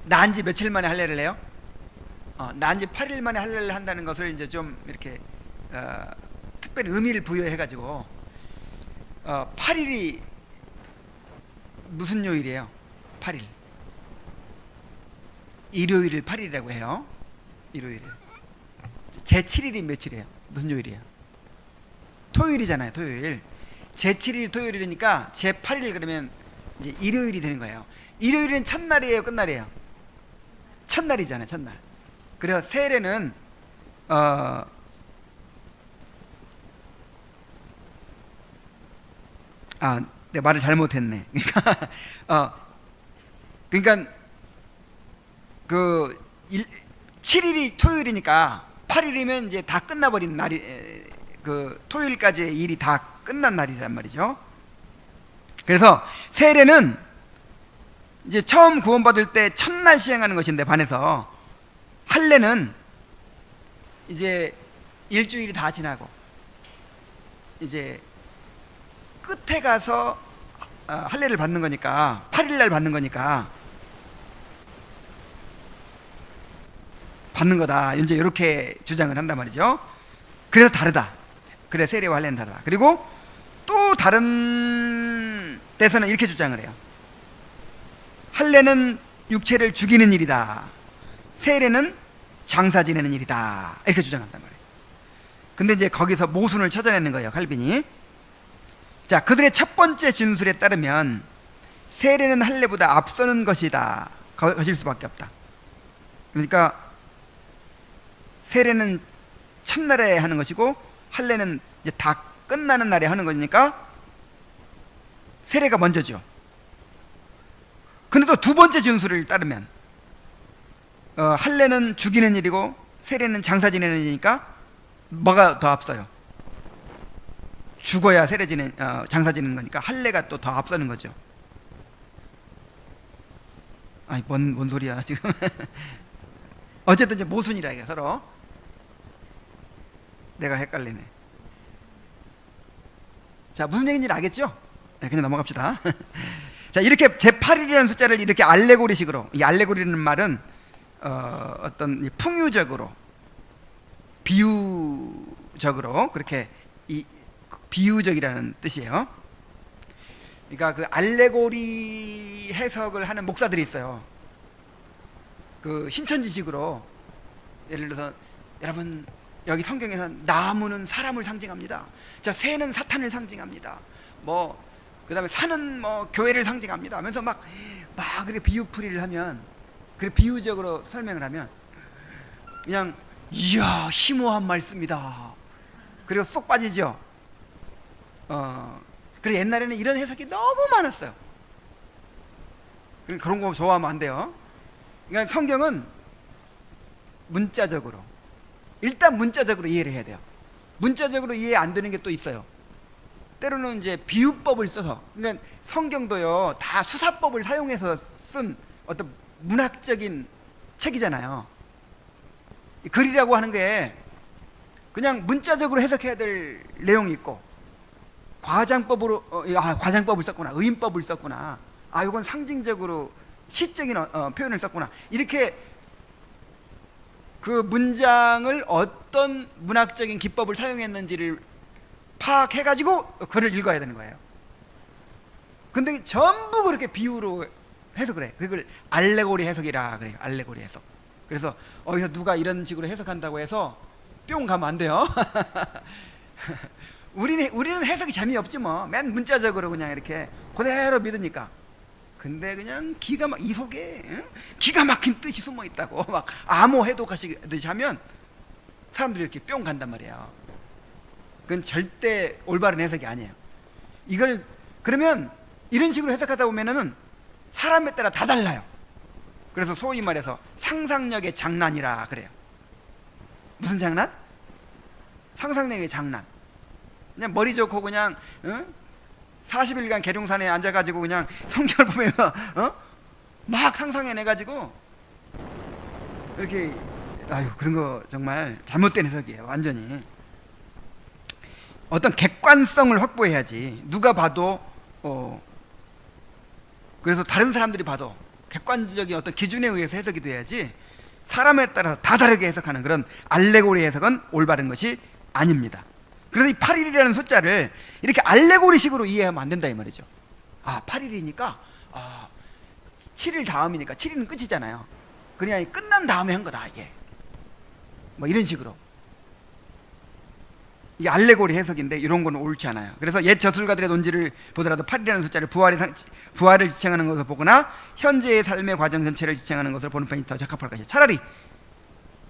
Speaker 1: 난 지 며칠 만에 할례를 해요? 난 지 8일 만에 할례를 한다는 것을 이제 좀 이렇게 특별히 의미를 부여해 가지고 8일이 무슨 요일이에요? 8일 일요일을 8일이라고 해요. 일요일을 제7일이 며칠이에요? 무슨 요일이에요? 토요일이잖아요. 토요일. 제7일이 토요일이니까 제8일 그러면 이제 일요일이 되는 거예요. 일요일은 첫날이에요, 끝날이에요? 첫날이잖아요. 첫날. 그래서 세례는 내가 말을 잘못했네. 그러니까 그 7일이 토요일이니까 8일이면 이제 다 끝나버린 날이, 그 토요일까지의 일이 다 끝난 날이란 말이죠. 그래서 세례는 이제 처음 구원받을 때 첫날 시행하는 것인데 반해서 할례는 이제 일주일이 다 지나고 이제 끝에 가서 할례를 받는 거니까 8일날 받는 거니까 받는 거다. 이제 이렇게 주장을 한단 말이죠. 그래서 다르다. 그래 세례와 할례는 다르다. 그리고 또 다른 데서는 이렇게 주장을 해요. 할례는 육체를 죽이는 일이다. 세례는 장사 지내는 일이다. 이렇게 주장한단 말이에요. 근데 이제 거기서 모순을 찾아내는 거예요, 칼빈이. 자, 그들의 첫 번째 진술에 따르면 세례는 할례보다 앞서는 것일 수밖에 없다. 그러니까 세례는 첫날에 하는 것이고 할례는 이제 다 끝나는 날에 하는 거니까 세례가 먼저죠. 근데 또 두 번째 준수를 따르면 할례는 죽이는 일이고 세례는 장사 지내는 일이니까 뭐가 더 앞서요? 죽어야 세례 장사 지내는 거니까 할례가 또 더 앞서는 거죠. 아니 뭔 소리야 지금. 어쨌든 이제 모순이라 이게 서로. 내가 헷갈리네. 자, 무슨 얘기인지 알겠죠? 네, 그냥 넘어갑시다. 자, 이렇게 제8일이라는 숫자를 이렇게 알레고리식으로, 이 알레고리라는 말은 어떤 풍유적으로, 비유적으로, 그렇게 비유적이라는 뜻이에요. 그러니까 그 알레고리 해석을 하는 목사들이 있어요. 그 신천지식으로, 예를 들어서 여러분 여기 성경에서 나무는 사람을 상징합니다. 자, 새는 사탄을 상징합니다. 뭐 그다음에 산은 뭐 교회를 상징합니다. 하면서 막 그렇게 비유풀이를 하면, 그 비유적으로 설명을 하면 그냥 이야 심오한 말씀이다. 그리고 쏙 빠지죠. 그래서 옛날에는 이런 해석이 너무 많았어요. 그런 거 좋아하면 안 돼요. 그러니까 성경은 문자적으로, 일단 문자적으로 이해를 해야 돼요. 문자적으로 이해 안 되는 게 또 있어요. 때로는 이제 비유법을 써서, 그러니까 성경도요 다 수사법을 사용해서 쓴 어떤 문학적인 책이잖아요. 글이라고 하는 게 그냥 문자적으로 해석해야 될 내용이 있고, 과장법으로 과장법을 썼구나, 의인법을 썼구나, 이건 상징적으로 시적인 표현을 썼구나, 이렇게 그 문장을 어떤 문학적인 기법을 사용했는지를 파악해가지고 글을 읽어야 되는 거예요. 근데 전부 그렇게 비유로 해석을 해. 그걸 알레고리 해석이라 그래요. 알레고리 해석. 그래서 어디서 누가 이런 식으로 해석한다고 해서 뿅 가면 안 돼요. 우리는 해석이 재미없지 뭐. 맨 문자적으로 그냥 이렇게 그대로 믿으니까. 근데 그냥 이 속에 기가 막힌 뜻이 숨어 있다고 막 암호 해독하시듯이 하면 사람들이 이렇게 뿅 간단 말이에요. 그건 절대 올바른 해석이 아니에요. 이걸 그러면 이런 식으로 해석하다 보면은 사람에 따라 다 달라요. 그래서 소위 말해서 상상력의 장난이라 그래요. 무슨 장난? 상상력의 장난. 그냥 머리 좋고 그냥 40일간 계룡산에 앉아가지고 그냥 성경을 보면 막 상상해내가지고 이렇게 그런 거 정말 잘못된 해석이에요. 완전히. 어떤 객관성을 확보해야지. 누가 봐도 그래서 다른 사람들이 봐도 객관적인 어떤 기준에 의해서 해석이 돼야지, 사람에 따라서 다 다르게 해석하는 그런 알레고리 해석은 올바른 것이 아닙니다. 그래서 이 8일이라는 숫자를 이렇게 알레고리식으로 이해하면 안 된다 이 말이죠. 8일이니까 7일 다음이니까 7일은 끝이잖아요. 그냥 끝난 다음에 한 거다 이게. 뭐 이런 식으로. 이게 알레고리 해석인데 이런 건 옳지 않아요. 그래서 옛 저술가들의 논지를 보더라도 8이라는 숫자를 부활을 지칭하는 것을 보거나 현재의 삶의 과정 전체를 지칭하는 것을 보는 편이 더 적합할 것이다. 차라리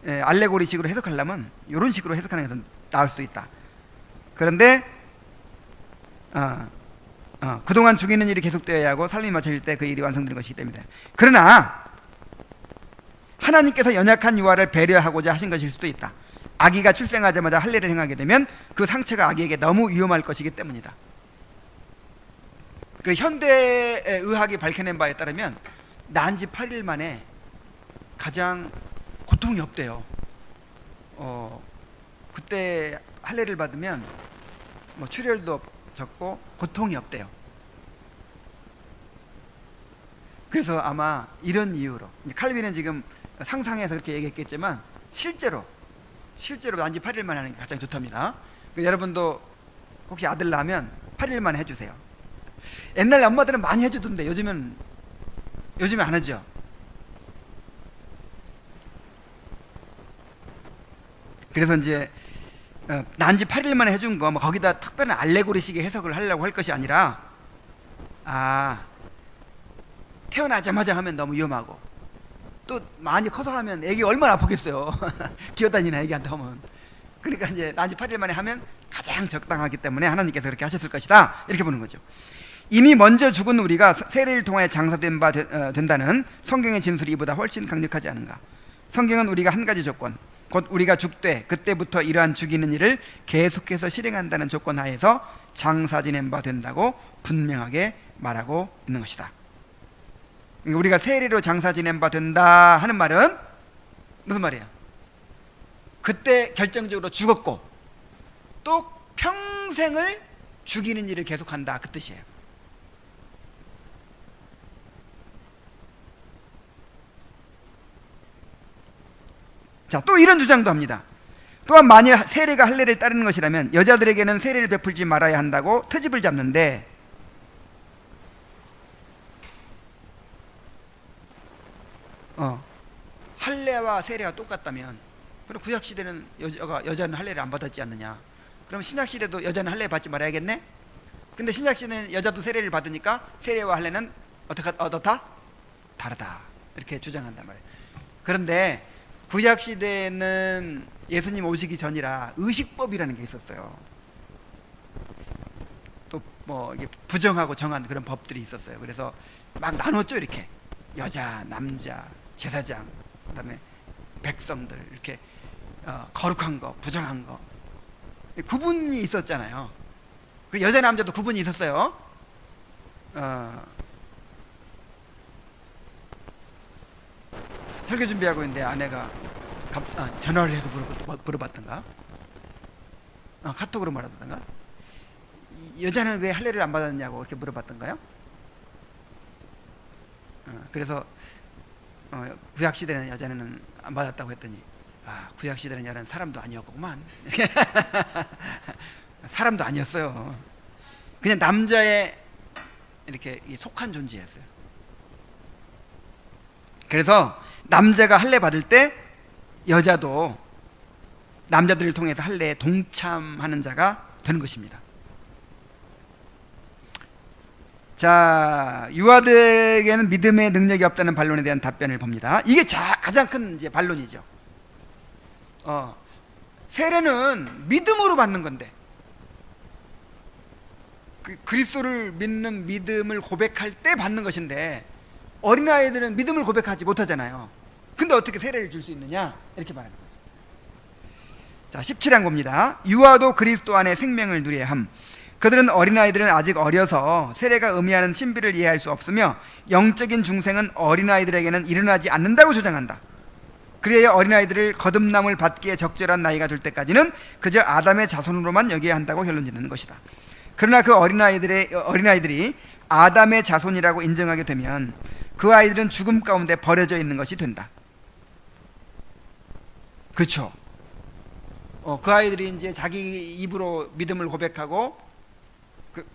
Speaker 1: 알레고리식으로 해석하려면 이런 식으로 해석하는 것은 나을 수도 있다. 그런데 그동안 죽이는 일이 계속되어야 하고 삶이 맞춰질 때 그 일이 완성되는 것이기 때문이다. 그러나 하나님께서 연약한 유아를 배려하고자 하신 것일 수도 있다. 아기가 출생하자마자 할례를 행하게 되면 그 상처가 아기에게 너무 위험할 것이기 때문이다. 그 현대 의학이 밝혀낸 바에 따르면 난 지 8일 만에 가장 고통이 없대요. 그때 할례를 받으면 뭐 출혈도 적고 고통이 없대요. 그래서 아마 이런 이유로, 칼빈은 지금 상상해서 그렇게 얘기했겠지만 실제로 난 지 8일 만에 하는 게 가장 좋답니다. 여러분도 혹시 아들 낳으면 8일 만에 해주세요. 옛날 엄마들은 많이 해주던데 요즘에 안 하죠. 그래서 이제 난 지 8일 만에 해준 거 거기다 특별한 알레고리식의 해석을 하려고 할 것이 아니라, 태어나자마자 하면 너무 위험하고 또 많이 커서 하면 애기 얼마나 아프겠어요. 기어다니는 애기한테 하면. 그러니까 이제 난 지 8일 만에 하면 가장 적당하기 때문에 하나님께서 그렇게 하셨을 것이다, 이렇게 보는 거죠. 이미 먼저 죽은 우리가 세례를 통하여 장사된 바 된다는 성경의 진술이 이보다 훨씬 강력하지 않은가? 성경은 우리가 한 가지 조건, 곧 우리가 죽되 그때부터 이러한 죽이는 일을 계속해서 실행한다는 조건 하에서 장사 지낸 바 된다고 분명하게 말하고 있는 것이다. 우리가 세례로 장사 지낸 바 된다 하는 말은 무슨 말이에요? 그때 결정적으로 죽었고 또 평생을 죽이는 일을 계속한다, 그 뜻이에요. 자, 또 이런 주장도 합니다. 또한 만일 세례가 할례를 따르는 것이라면 여자들에게는 세례를 베풀지 말아야 한다고 트집을 잡는데, 할례와 세례가 똑같다면 그럼 구약 시대는 여자는 할례를 안 받았지 않느냐? 그럼 신약 시대도 여자는 할례 받지 말아야겠네? 근데 신약 시대는 여자도 세례를 받으니까 세례와 할례는 어떻다? 다르다, 이렇게 주장한단 말이에요. 그런데 구약 시대에는 예수님 오시기 전이라 의식법이라는 게 있었어요. 또 뭐 이게 부정하고 정한 그런 법들이 있었어요. 그래서 막 나눴죠. 이렇게 여자, 남자, 제사장, 그다음에 백성들, 이렇게 거룩한 거, 부정한 거 구분이 있었잖아요. 그리고 여자, 남자도 구분이 있었어요. 설교 준비하고 있는데 아내가 전화를 해서 물어봤던가, 카톡으로 말하던가, 여자는 왜 할례를 안 받았냐고 이렇게 물어봤던가요? 그래서 구약 시대는 여자는 안 받았다고 했더니, 구약 시대는 여자는 사람도 아니었구만. 사람도 아니었어요. 그냥 남자의 이렇게 속한 존재였어요. 그래서 남자가 할례 받을 때 여자도 남자들을 통해서 할례에 동참하는 자가 되는 것입니다. 자, 유아들에게는 믿음의 능력이 없다는 반론에 대한 답변을 봅니다. 이게 가장 큰 이제 반론이죠. 세례는 믿음으로 받는 건데, 그리스도를 믿는 믿음을 고백할 때 받는 것인데, 어린아이들은 믿음을 고백하지 못하잖아요. 근데 어떻게 세례를 줄 수 있느냐, 이렇게 말하는 거죠. 자, 17장 봅니다. 유아도 그리스도 안에 생명을 누려야 함. 그들은 어린아이들은 아직 어려서 세례가 의미하는 신비를 이해할 수 없으며 영적인 중생은 어린아이들에게는 일어나지 않는다고 주장한다. 그래야 어린아이들을 거듭남을 받기에 적절한 나이가 될 때까지는 그저 아담의 자손으로만 여겨야 한다고 결론짓는 것이다. 그러나 그 어린아이들이 아담의 자손이라고 인정하게 되면 그 아이들은 죽음 가운데 버려져 있는 것이 된다. 그렇죠. 그 아이들이 이제 자기 입으로 믿음을 고백하고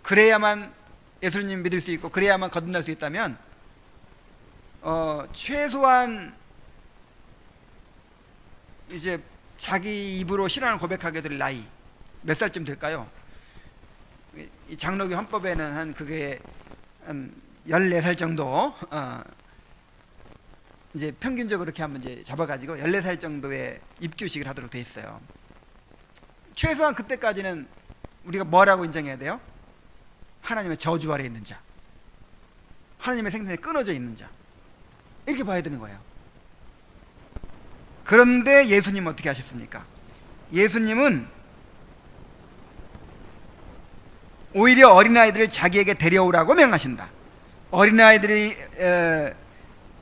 Speaker 1: 그래야만 예수님 믿을 수 있고 그래야만 거듭날 수 있다면 최소한 이제 자기 입으로 신앙을 고백하게 될 나이 몇 살쯤 될까요? 이 장로교 헌법에는 한 그게 한 14살 정도 이제 평균적으로 이렇게 한번 이제 잡아가지고 14살 정도의 입교식을 하도록 돼 있어요. 최소한 그때까지는 우리가 뭐라고 인정해야 돼요? 하나님의 저주 아래 있는 자, 하나님의 생명에 끊어져 있는 자, 이렇게 봐야 되는 거예요. 그런데 예수님은 어떻게 하셨습니까? 예수님은 오히려 어린아이들을 자기에게 데려오라고 명하신다.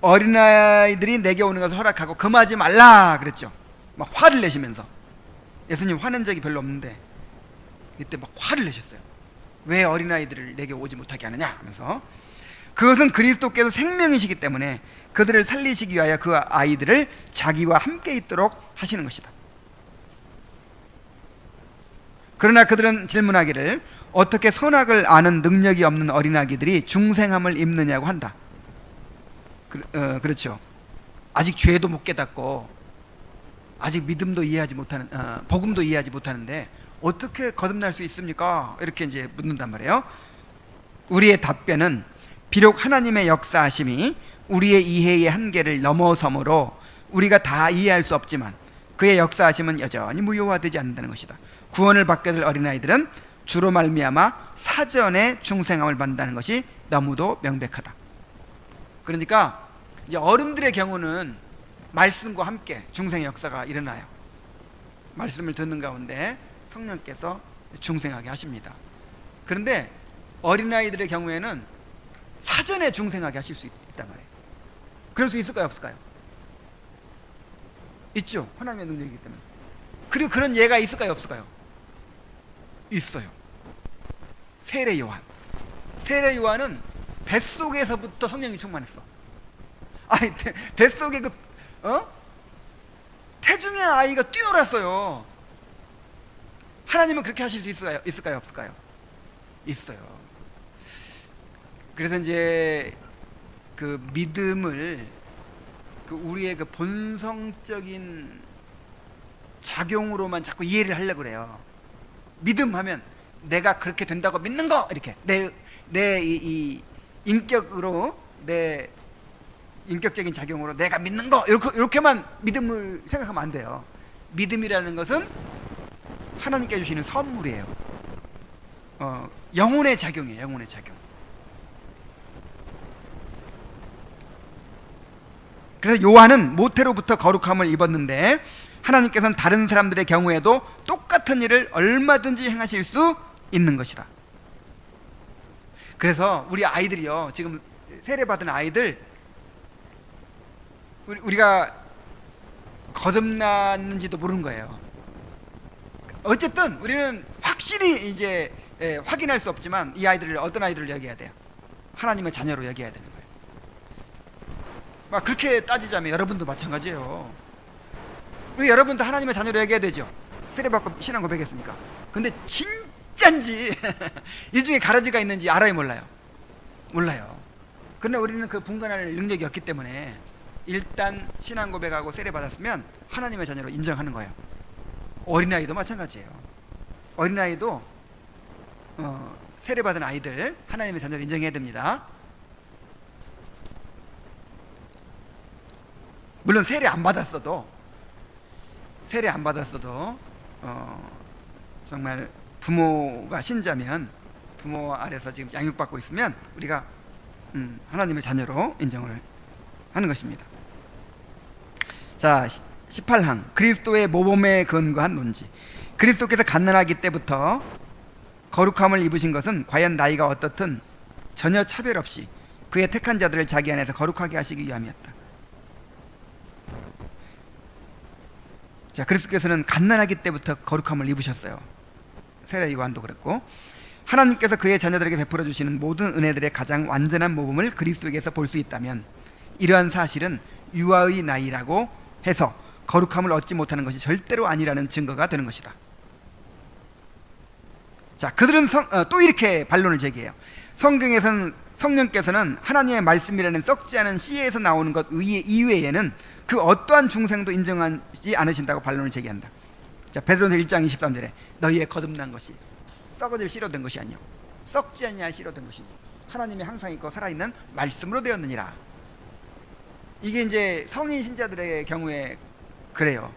Speaker 1: 어린아이들이 내게 오는 것을 허락하고 금하지 말라 그랬죠. 막 화를 내시면서, 예수님 화낸 적이 별로 없는데 이때 막 화를 내셨어요. 왜 어린아이들을 내게 오지 못하게 하느냐 하면서, 그것은 그리스도께서 생명이시기 때문에 그들을 살리시기 위하여 그 아이들을 자기와 함께 있도록 하시는 것이다. 그러나 그들은 질문하기를 어떻게 선악을 아는 능력이 없는 어린아기들이 중생함을 입느냐고 한다. 그렇죠. 아직 죄도 못 깨닫고 아직 믿음도 이해하지 못하는, 복음도 이해하지 못하는데 어떻게 거듭날 수 있습니까? 이렇게 이제 묻는단 말이에요. 우리의 답변은 비록 하나님의 역사하심이 우리의 이해의 한계를 넘어서므로 우리가 다 이해할 수 없지만 그의 역사하심은 여전히 무효화되지 않는다는 것이다. 구원을 받게 될 어린아이들은 주로 말미암아 사전에 중생함을 받는다는 것이 너무도 명백하다. 그러니까 이제 어른들의 경우는 말씀과 함께 중생의 역사가 일어나요. 말씀을 듣는 가운데 성령께서 중생하게 하십니다. 그런데 어린아이들의 경우에는 사전에 중생하게 하실 수 있단 말이에요. 그럴 수 있을까요, 없을까요? 있죠. 하나님의 능력이기 때문에. 그리고 그런 예가 있을까요, 없을까요? 있어요. 세례 요한. 세례 요한은 뱃속에서부터 성령이 충만했어. 아니, 뱃속에 태중의 아이가 뛰어났어요. 하나님은 그렇게 하실 수 있을까요, 없을까요? 있어요. 그래서 이제 그 믿음을 우리의 그 본성적인 작용으로만 자꾸 이해를 하려고 그래요. 믿음하면 내가 그렇게 된다고 믿는 거, 이렇게 내 이 인격으로, 내 인격적인 작용으로 내가 믿는 거, 이렇게만 믿음을 생각하면 안 돼요. 믿음이라는 것은 하나님께 주시는 선물이에요. 영혼의 작용이에요. 영혼의 작용. 그래서 요한은 모태로부터 거룩함을 입었는데 하나님께서는 다른 사람들의 경우에도 똑같은 일을 얼마든지 행하실 수 있는 것이다. 그래서 우리 아이들이요, 지금 세례받은 아이들, 우리가 거듭났는지도 모르는 거예요. 어쨌든 우리는 확실히 이제 확인할 수 없지만 이 아이들을, 어떤 아이들을 여겨야 돼요? 하나님의 자녀로 여겨야 되는 거예요. 막 그렇게 따지자면 여러분도 마찬가지예요. 우리 여러분도 하나님의 자녀로 여겨야 되죠. 세례받고 신앙 고백했으니까. 근데 진짠지 이 중에 가라지가 있는지 알아요, 몰라요? 몰라요. 그런데 우리는 그 분간할 능력이 없기 때문에 일단 신앙 고백하고 세례받았으면 하나님의 자녀로 인정하는 거예요. 어린아이도 마찬가지예요. 어린아이도 세례받은 아이들 하나님의 자녀로 인정해야 됩니다. 물론 세례 안 받았어도 정말 부모가 신자면, 부모 아래서 지금 양육받고 있으면 우리가 하나님의 자녀로 인정을 하는 것입니다. 자, 18항 그리스도의 모범에 근거한 논지. 그리스도께서 갓난아기 때부터 거룩함을 입으신 것은 과연 나이가 어떻든 전혀 차별 없이 그의 택한 자들을 자기 안에서 거룩하게 하시기 위함이었다. 자, 그리스도께서는 갓난아기 때부터 거룩함을 입으셨어요. 세례 요한도 그랬고, 하나님께서 그의 자녀들에게 베풀어 주시는 모든 은혜들의 가장 완전한 모범을 그리스도에게서 볼 수 있다면 이러한 사실은 유아의 나이라고 해서 거룩함을 얻지 못하는 것이 절대로 아니라는 증거가 되는 것이다. 자, 그들은 또 이렇게 반론을 제기해요. 성경에서는 성령께서는 하나님의 말씀이라는 썩지 않은 씨에서 나오는 것 이외에는 그 어떠한 중생도 인정하지 않으신다고 반론을 제기한다. 자, 베드로전서 1장 23절에 너희의 거듭난 것이 썩어질 씨로 된 것이 아니요 썩지 아니할 씨로 된 것이니 하나님이 항상 있고 살아있는 말씀으로 되었느니라. 이게 이제 성인 신자들의 경우에 그래요.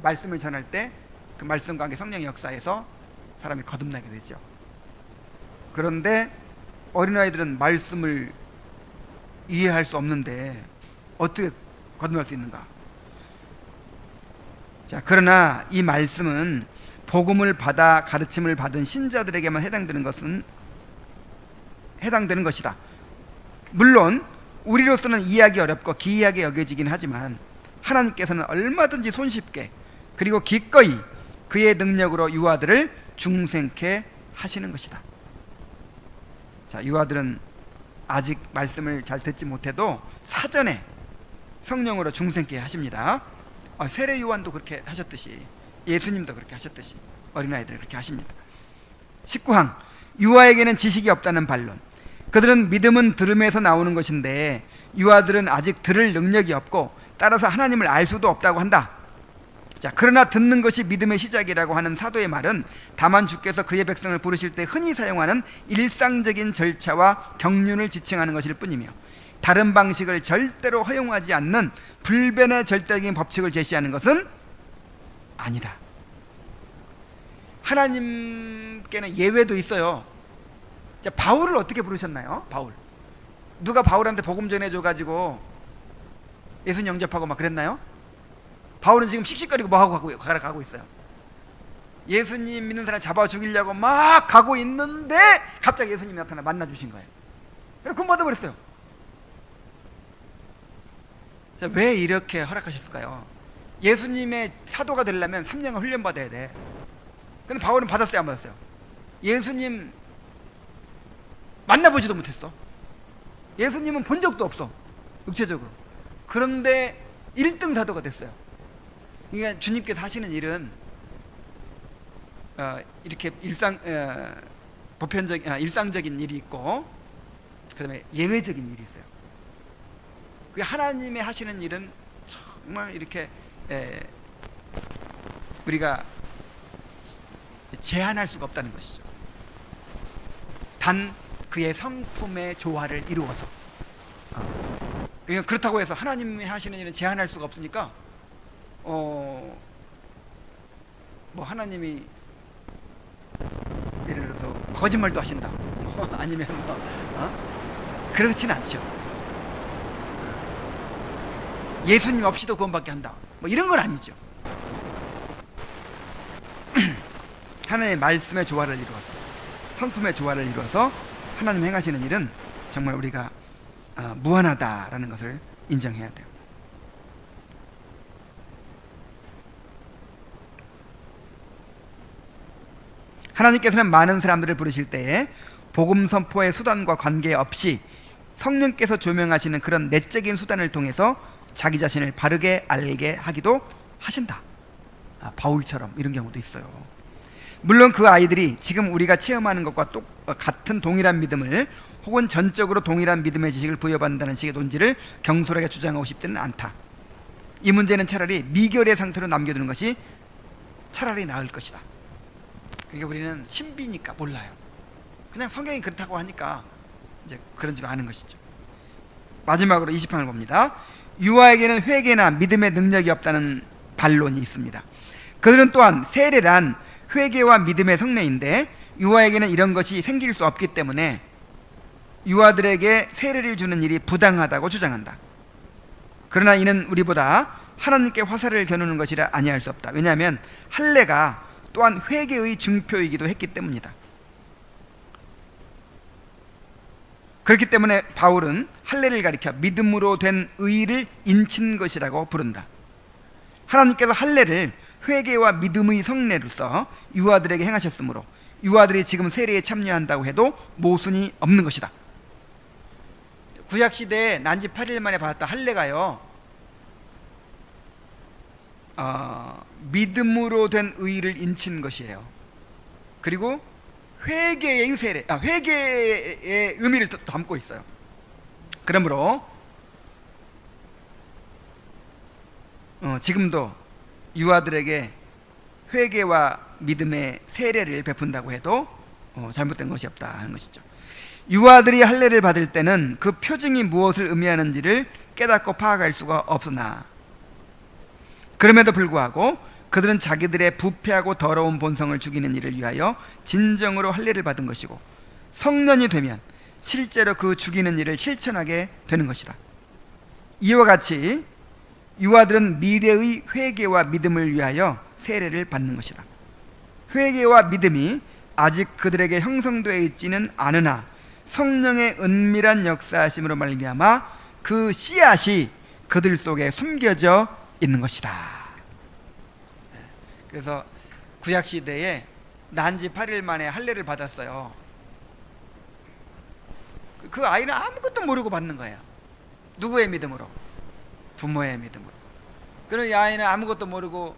Speaker 1: 말씀을 전할 때 그 말씀과 함께 성령의 역사에서 사람이 거듭나게 되죠. 그런데 어린아이들은 말씀을 이해할 수 없는데 어떻게 거듭날 수 있는가? 자, 그러나 이 말씀은 복음을 받아 가르침을 받은 신자들에게만 해당되는 것이다. 물론 우리로서는 이해하기 어렵고 기이하게 여겨지긴 하지만 하나님께서는 얼마든지 손쉽게 그리고 기꺼이 그의 능력으로 유아들을 중생케 하시는 것이다. 자, 유아들은 아직 말씀을 잘 듣지 못해도 사전에 성령으로 중생케 하십니다. 세례 요한도 그렇게 하셨듯이, 예수님도 그렇게 하셨듯이 어린아이들을 그렇게 하십니다. 19항 유아에게는 지식이 없다는 반론. 그들은 믿음은 들음에서 나오는 것인데 유아들은 아직 들을 능력이 없고 따라서 하나님을 알 수도 없다고 한다. 자, 그러나 듣는 것이 믿음의 시작이라고 하는 사도의 말은 다만 주께서 그의 백성을 부르실 때 흔히 사용하는 일상적인 절차와 경륜을 지칭하는 것일 뿐이며 다른 방식을 절대로 허용하지 않는 불변의 절대적인 법칙을 제시하는 것은 아니다. 하나님께는 예외도 있어요. 자, 바울을 어떻게 부르셨나요? 바울, 누가 바울한테 복음 전해줘 가지고 예수님 영접하고 막 그랬나요? 바울은 지금 씩씩거리고 뭐 하고 가고 있어요. 예수님 믿는 사람 잡아 죽이려고 막 가고 있는데 갑자기 예수님이 나타나 만나 주신 거예요. 그래서 구원 받아버렸어요. 자, 왜 이렇게 허락하셨을까요? 예수님의 사도가 되려면 3년간 훈련 받아야 돼. 근데 바울은 받았어요, 안 받았어요? 예수님 만나보지도 못했어. 예수님은 본 적도 없어, 육체적으로. 그런데 1등 사도가 됐어요. 그러니까 주님께서 하시는 일은 이렇게 일상적인 일이 있고, 그 다음에 예외적인 일이 있어요. 그 하나님의 하시는 일은 정말 이렇게 우리가 제한할 수가 없다는 것이죠. 단 그의 성품의 조화를 이루어서. 그렇다고 해서 하나님이 하시는 일은 제한할 수가 없으니까 뭐 하나님이 예를 들어서 거짓말도 하신다 아니면 그렇진 않죠. 예수님 없이도 구원받게 한다, 뭐 이런 건 아니죠. 하나님의 말씀의 조화를 이루어서, 성품의 조화를 이루어서 하나님 행하시는 일은 정말 우리가 무한하다라는 것을 인정해야 돼요. 하나님께서는 많은 사람들을 부르실 때에 복음 선포의 수단과 관계없이 성령께서 조명하시는 그런 내적인 수단을 통해서 자기 자신을 바르게 알게 하기도 하신다. 바울처럼 이런 경우도 있어요. 물론 그 아이들이 지금 우리가 체험하는 것과 같은 동일한 믿음을, 혹은 전적으로 동일한 믿음의 지식을 부여받는다는 식의 논지를 경솔하게 주장하고 싶지는 않다. 이 문제는 차라리 미결의 상태로 남겨두는 것이 차라리 나을 것이다. 그러니까 우리는 신비니까 몰라요. 그냥 성경이 그렇다고 하니까 이제 그런지 아는 것이죠. 마지막으로 20항을 봅니다. 유아에게는 회개나 믿음의 능력이 없다는 반론이 있습니다. 그들은 또한 세례란 회개와 믿음의 성례인데 유아에게는 이런 것이 생길 수 없기 때문에 유아들에게 세례를 주는 일이 부당하다고 주장한다. 그러나 이는 우리보다 하나님께 화살을 겨누는 것이라 아니할 수 없다. 왜냐하면 할례가 또한 회개의 증표이기도 했기 때문이다. 그렇기 때문에 바울은 할례를 가리켜 믿음으로 된 의를 인친 것이라고 부른다. 하나님께서 할례를 회개와 믿음의 성례로서 유아들에게 행하셨으므로 유아들이 지금 세례에 참여한다고 해도 모순이 없는 것이다. 구약시대에 난지 8일 만에 받았다 할례가요, 믿음으로 된 의를 인친 것이에요. 그리고 회개의 세례, 회개의 의미를 담고 있어요. 그러므로 지금도 유아들에게 회개와 믿음의 세례를 베푼다고 해도 잘못된 것이 없다 하는 것이죠. 유아들이 할례를 받을 때는 그 표징이 무엇을 의미하는지를 깨닫고 파악할 수가 없으나 그럼에도 불구하고 그들은 자기들의 부패하고 더러운 본성을 죽이는 일을 위하여 진정으로 할례를 받은 것이고, 성년이 되면 실제로 그 죽이는 일을 실천하게 되는 것이다. 이와 같이 유아들은 미래의 회개와 믿음을 위하여 세례를 받는 것이다. 회개와 믿음이 아직 그들에게 형성되어 있지는 않으나 성령의 은밀한 역사하심으로 말미암아 그 씨앗이 그들 속에 숨겨져 있는 것이다. 그래서 구약시대에 난지 8일 만에 할례를 받았어요. 그 아이는 아무것도 모르고 받는 거예요. 누구의 믿음으로? 부모의 믿음으로. 그럼 이 아이는 아무것도 모르고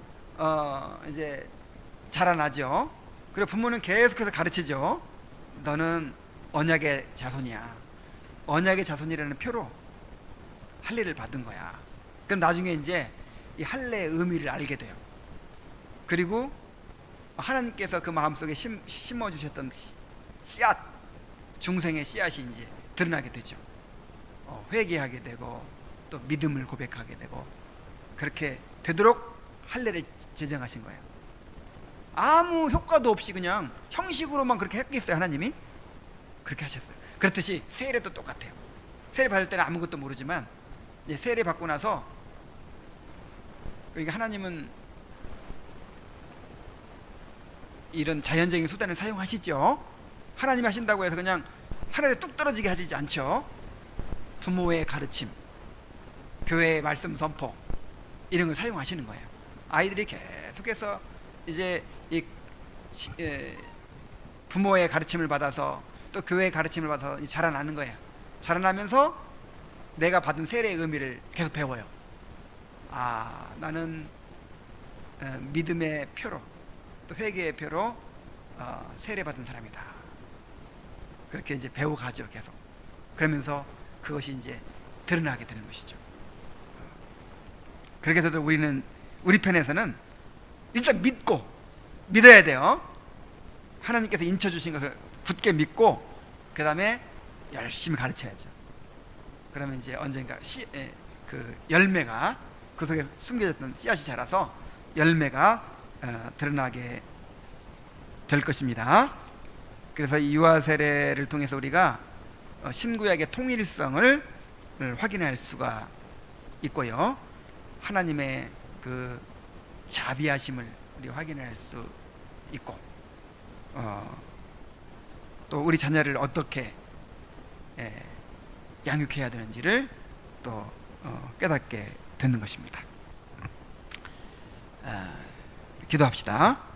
Speaker 1: 이제 자라나죠. 그리고 부모는 계속해서 가르치죠. 너는 언약의 자손이야. 언약의 자손이라는 표로 할례를 받은 거야. 그럼 나중에 이제 이 할례의 의미를 알게 돼요. 그리고 하나님께서 그 마음속에 심어주셨던 씨앗, 중생의 씨앗이 이제 드러나게 되죠. 회개하게 되고 또 믿음을 고백하게 되고, 그렇게 되도록 할례를 제정하신 거예요. 아무 효과도 없이 그냥 형식으로만 그렇게 했겠어요? 하나님이 그렇게 하셨어요. 그렇듯이 세례도 똑같아요. 세례 받을 때는 아무것도 모르지만 세례 받고 나서, 그러니까 하나님은 이런 자연적인 수단을 사용하시죠. 하나님 하신다고 해서 그냥 하늘에 뚝 떨어지게 하시지 않죠. 부모의 가르침, 교회의 말씀 선포, 이런 걸 사용하시는 거예요. 아이들이 계속해서 이제 부모의 가르침을 받아서 또 교회의 가르침을 받아서 자라나는 거예요. 자라나면서 내가 받은 세례의 의미를 계속 배워요. 나는 믿음의 표로, 또 회개의 표로 세례 받은 사람이다. 그렇게 이제 배워가죠, 계속. 그러면서 그것이 이제 드러나게 되는 것이죠. 그렇게 해서 우리 편에서는 일단 믿어야 돼요. 하나님께서 인쳐 주신 것을 굳게 믿고, 그 다음에 열심히 가르쳐야죠. 그러면 이제 언젠가 그 열매가, 그 속에 숨겨졌던 씨앗이 자라서 열매가 드러나게 될 것입니다. 그래서 이 유아 세례를 통해서 우리가 신구약의 통일성을 확인할 수가 있고요, 하나님의 그 자비하심을 우리 확인할 수 있고, 또 우리 자녀를 어떻게 양육해야 되는지를 또 깨닫게 되는 것입니다. 기도합시다.